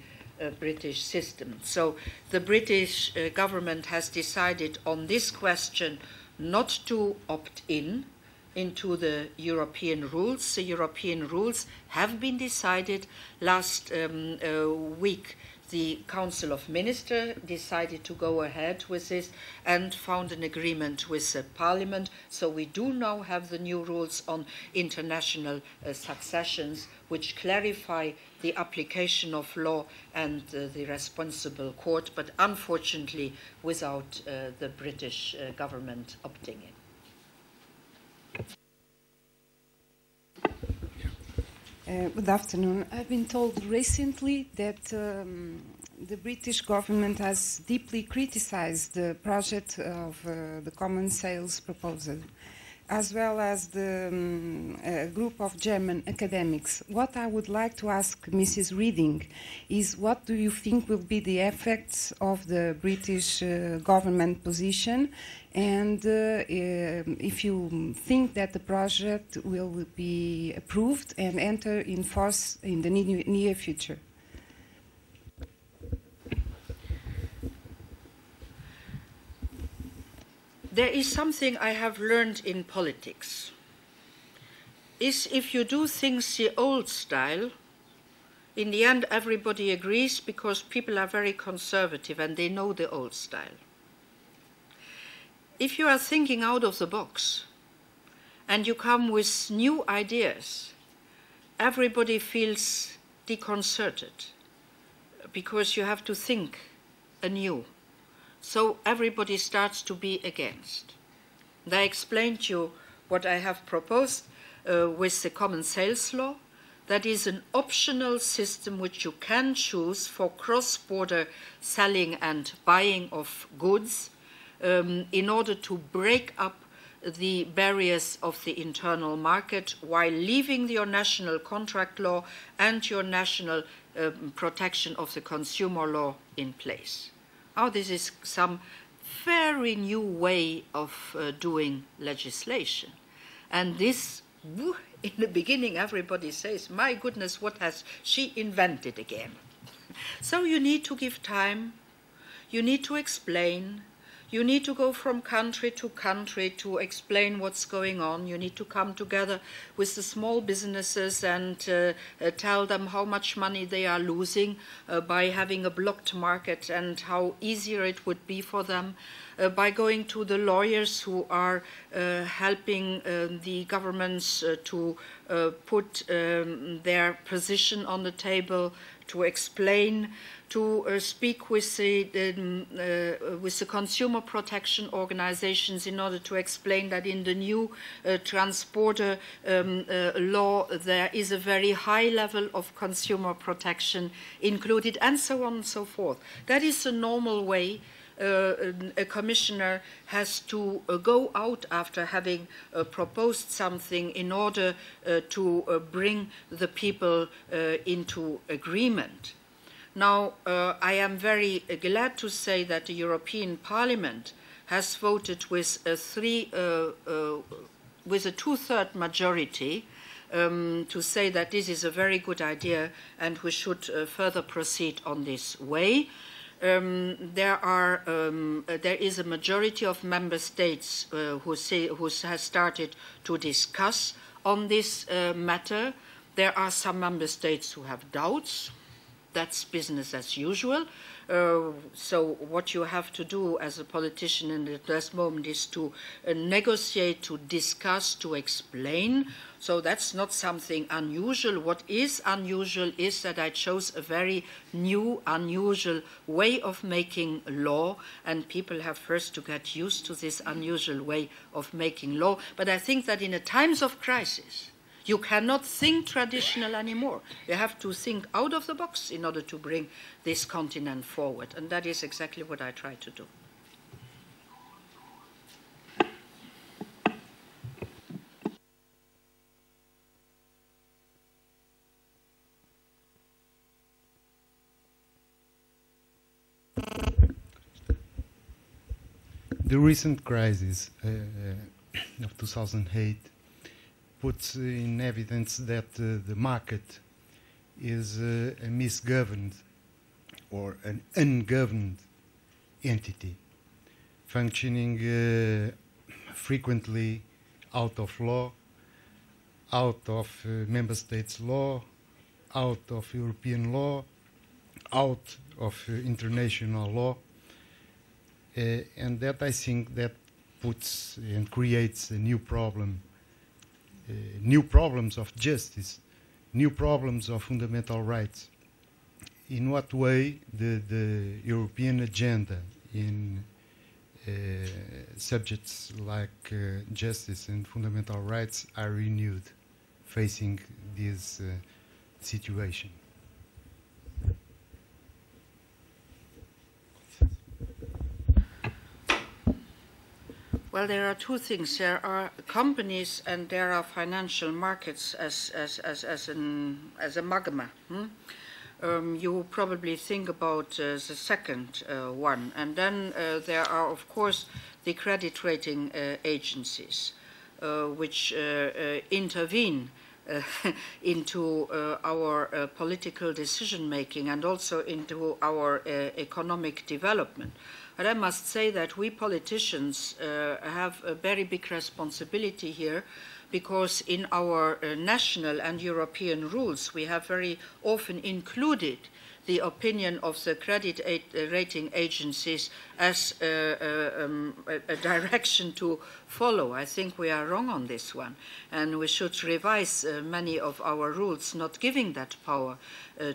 British system. So the British government has decided on this question not to opt into the European rules. The European rules have been decided last week. The Council of Ministers decided to go ahead with this and found an agreement with the Parliament. So we do now have the new rules on international successions, which clarify the application of law and the responsible court, but unfortunately without the British government opting in. Good afternoon. I've been told recently that the British government has deeply criticized the project of the Common Sales proposal, as well as the group of German academics. What I would like to ask Mrs. Reding is, what do you think will be the effects of the British government position, and if you think that the project will be approved and enter in force in the near future? There is something I have learned in politics, is if you do things the old style, In the end, everybody agrees because people are very conservative and they know the old style. If you are thinking out of the box and you come with new ideas, everybody feels deconcerted because you have to think anew. So everybody starts to be against. And I explained to you what I have proposed with the common sales law. That is an optional system which you can choose for cross-border selling and buying of goods in order to break up the barriers of the internal market while leaving your national contract law and your national protection of the consumer law in place. Now, this is some very new way of doing legislation. And this, in the beginning, everybody says, my goodness, what has she invented again? So you need to give time, you need to explain, you need to go from country to explain what's going on. You need to come together with the small businesses and tell them how much money they are losing by having a blocked market and how easier it would be for them. By going to the lawyers who are helping the governments to put their position on the table, to explain, to speak with the consumer protection organizations in order to explain that in the new transporter law there is a very high level of consumer protection included, and so on and so forth. That is the normal way a commissioner has to go out after having proposed something in order to bring the people into agreement. Now, I am very glad to say that the European Parliament has voted with a two-thirds majority to say that this is a very good idea and we should further proceed on this way. There is a majority of member states who has started to discuss on this matter. There are some member states who have doubts. That's business as usual. So what you have to do as a politician in this moment is to negotiate, to discuss, to explain. So that's not something unusual. What is unusual is that I chose a very new, unusual way of making law, and people have first to get used to this unusual way of making law. But I think that in times of crisis, you cannot think traditional anymore. You have to think out of the box in order to bring this continent forward. And that is exactly what I try to do. The recent crisis of 2008 puts in evidence that the market is a misgoverned or an ungoverned entity, functioning frequently out of law, out of member states' law, out of European law, out of international law, and that I think that puts and creates a new problem. New problems of justice, new problems of fundamental rights. In what way the European agenda in subjects like justice and fundamental rights are renewed facing this situation? Well, there are two things. There are companies and there are financial markets as a magma. You probably think about the second one. And then there are, of course, the credit rating agencies, which intervene into our political decision-making and also into our economic development. But I must say that we politicians have a very big responsibility here because in our national and European rules, we have very often included the opinion of the credit rating agencies as a direction to follow. I think we are wrong on this one, and we should revise many of our rules, not giving that power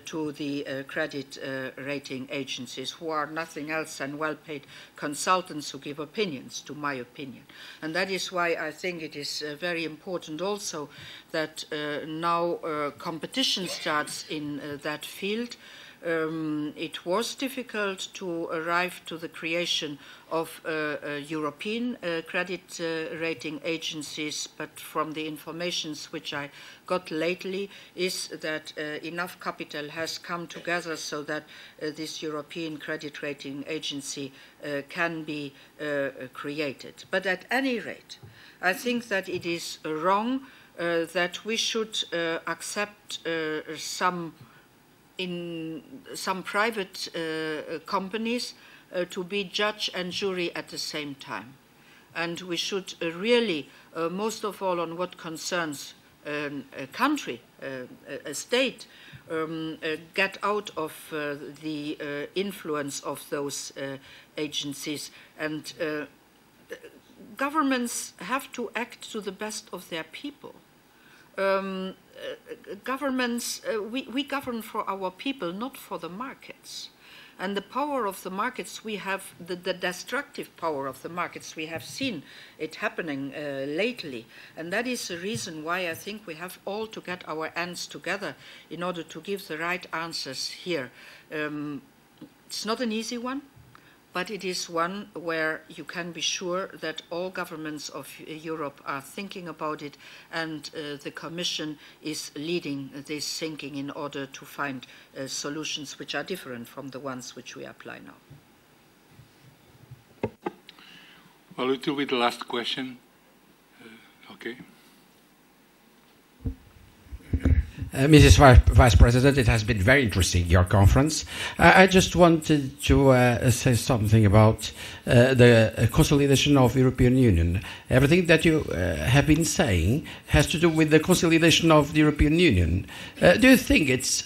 to the credit rating agencies, who are nothing else than well-paid consultants who give opinions, to my opinion. And that is why I think it is very important also that now competition starts in that field. It was difficult to arrive to the creation of European credit rating agencies, but from the informations which I got lately is that enough capital has come together so that this European credit rating agency can be created. But at any rate, I think that it is wrong that we should accept in some private companies to be judge and jury at the same time. And we should really, most of all on what concerns a country, a state, get out of the influence of those agencies. And governments have to act to the best of their people. Governments, we govern for our people, not for the markets. And the power of the markets, we have the destructive power of the markets, we have seen it happening lately. And that is the reason why I think we have all to get our hands together in order to give the right answers here. It's not an easy one, but it is one where you can be sure that all governments of Europe are thinking about it, and the Commission is leading this thinking in order to find solutions which are different from the ones which we apply now. Well, it will be the last question. Okay. Mrs. Vice President, it has been very interesting, your conference. I just wanted to say something about the consolidation of the European Union. Everything that you have been saying has to do with the consolidation of the European Union. Do you think it's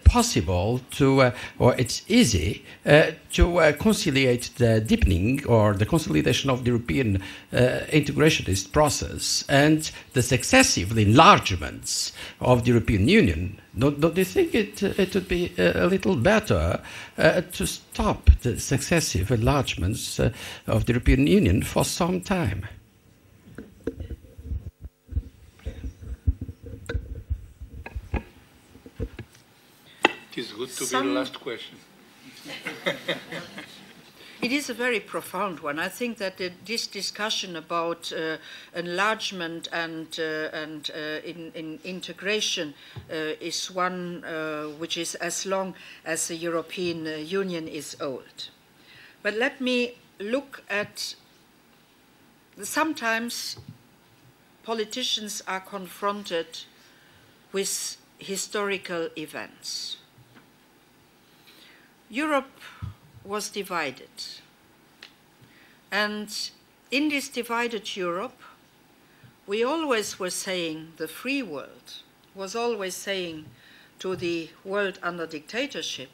possible to, or it's easy to conciliate the deepening or the consolidation of the European integrationist process and the successive enlargements of the European Union? Don't you think it would be a little better to stop the successive enlargements of the European Union for some time? It is good to be the last question. It is a very profound one. I think that this discussion about enlargement and in integration is one which is as long as the European Union is old. But let me look at, sometimes politicians are confronted with historical events. Europe was divided. And in this divided Europe, we always were saying, the free world was always saying to the world under dictatorship,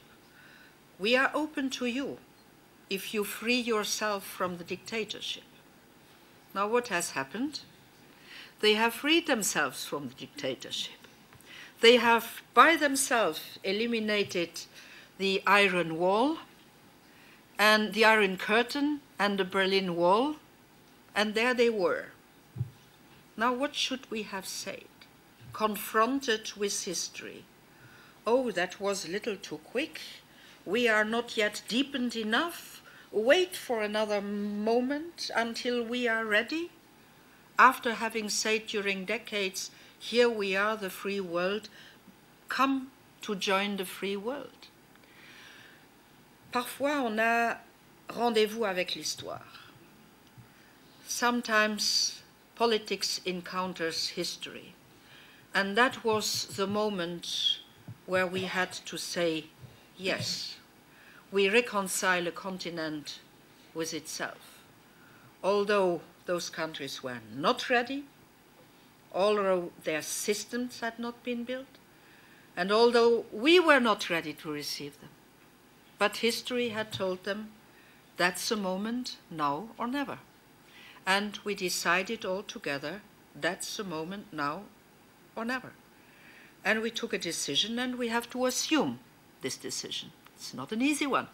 we are open to you if you free yourself from the dictatorship. Now what has happened? They have freed themselves from the dictatorship. They have by themselves eliminated the Iron Wall and the Iron Curtain and the Berlin Wall, and there they were. Now what should we have said? Confronted with history. Oh, that was a little too quick. We are not yet deepened enough. Wait for another moment until we are ready. After having said during decades, here we are, the free world, come to join the free world. Parfois, on a rendez-vous avec l'histoire. Sometimes politics encounters history. And that was the moment where we had to say, yes, we reconcile a continent with itself. Although those countries were not ready, although their systems had not been built, and although we were not ready to receive them. But history had told them, that's the moment, now or never. And we decided all together, that's the moment, now or never. And we took a decision, and we have to assume this decision. It's not an easy one.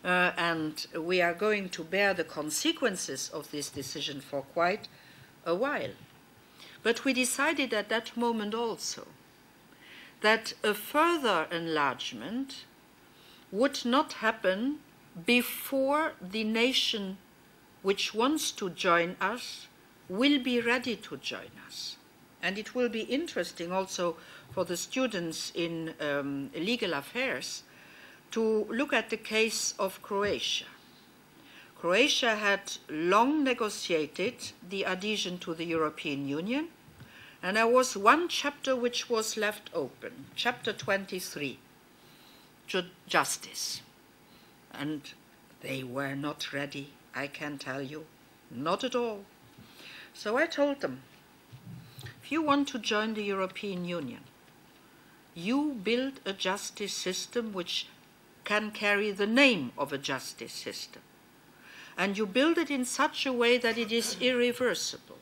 And we are going to bear the consequences of this decision for quite a while. But we decided at that moment also that a further enlargement would not happen before the nation which wants to join us will be ready to join us. And it will be interesting also for the students in legal affairs to look at the case of Croatia. Croatia had long negotiated the adhesion to the European Union, and there was one chapter which was left open, chapter 23, justice. And they were not ready, I can tell you, not at all. So I told them, if you want to join the European Union, you build a justice system which can carry the name of a justice system. And you build it in such a way that it is irreversible.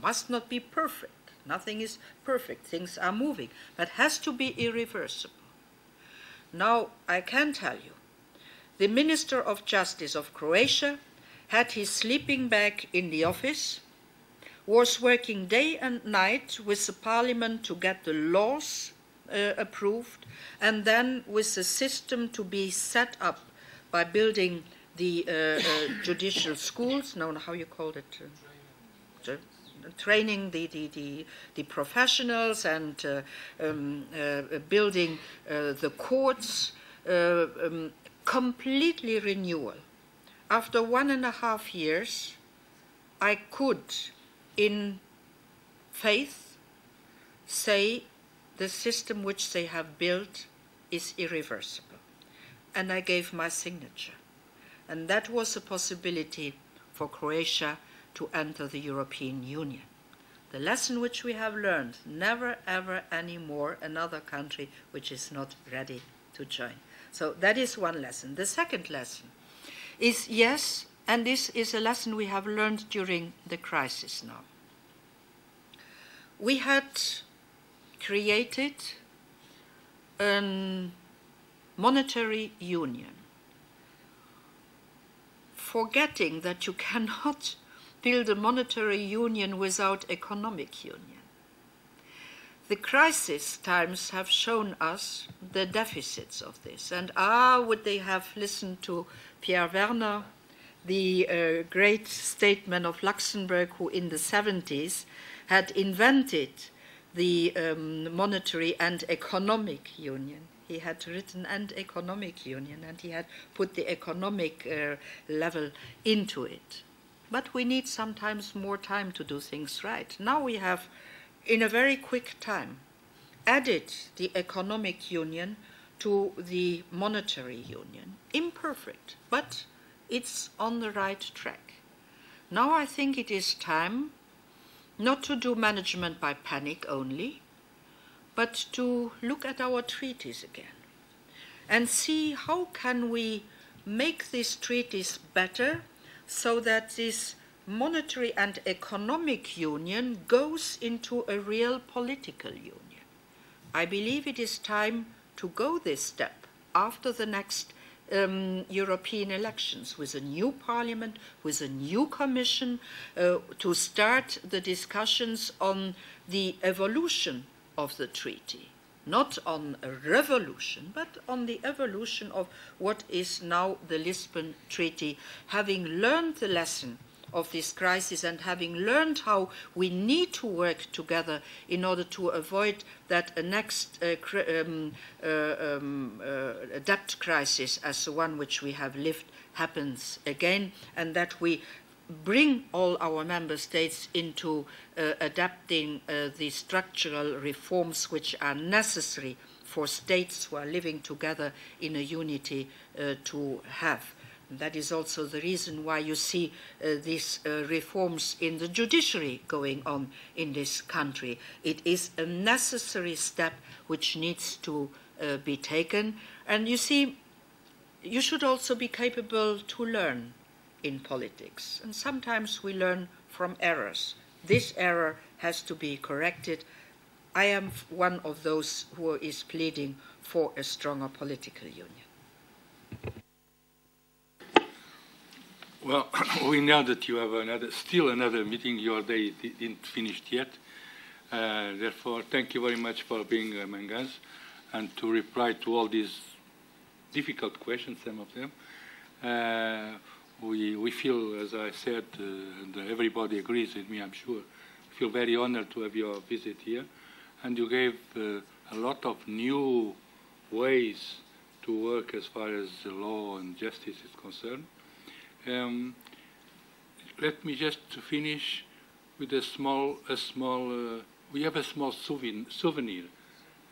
Must not be perfect. Nothing is perfect. Things are moving. But has to be irreversible. Now, I can tell you, the Minister of Justice of Croatia had his sleeping bag in the office, was working day and night with the parliament to get the laws approved, and then with the system to be set up by building the judicial schools, no, how you call it, training the professionals and building the courts, completely renewal. After 1.5 years, I could, in faith, say the system which they have built is irreversible. And I gave my signature. And that was a possibility for Croatia to enter the European Union. The lesson which we have learned, never ever anymore another country which is not ready to join. So that is one lesson. The second lesson is, yes, and this is a lesson we have learned during the crisis now. We had created a monetary union, forgetting that you cannot build a monetary union without economic union. The crisis times have shown us the deficits of this, and would they have listened to Pierre Werner, the great statesman of Luxembourg, who in the 70s had invented the monetary and economic union. He had written an economic union, and he had put the economic level into it. But we need sometimes more time to do things right. Now we have, in a very quick time, added the economic union to the monetary union. Imperfect, but it's on the right track. Now I think it is time not to do management by panic only, but to look at our treaties again and see how can we make these treaties better so that this monetary and economic union goes into a real political union. I believe it is time to go this step after the next European elections, with a new parliament, with a new commission, to start the discussions on the evolution of the treaty. Not on a revolution, but on the evolution of what is now the Lisbon Treaty, having learned the lesson of this crisis and having learned how we need to work together in order to avoid that a next debt crisis as the one which we have lived happens again, and that we bring all our member states into adapting the structural reforms which are necessary for states who are living together in a unity to have. That is also the reason why you see these reforms in the judiciary going on in this country. It is a necessary step which needs to be taken. And you see, you should also be capable to learn in politics. And sometimes we learn from errors. This error has to be corrected. I am one of those who is pleading for a stronger political union. Well, we know that you have still another meeting. Your day didn't finish yet. Therefore, thank you very much for being among us and to reply to all these difficult questions, some of them. We feel, as I said, and everybody agrees with me, I'm sure, feel very honored to have your visit here. And you gave a lot of new ways to work as far as the law and justice is concerned. Let me just finish with a small we have a small souvenir.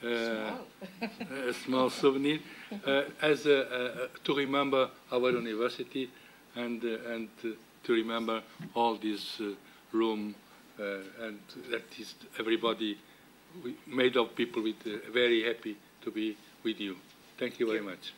A small souvenir as to remember our university and to remember all this room and that is everybody made of people with very happy to be with you. Thank you very much.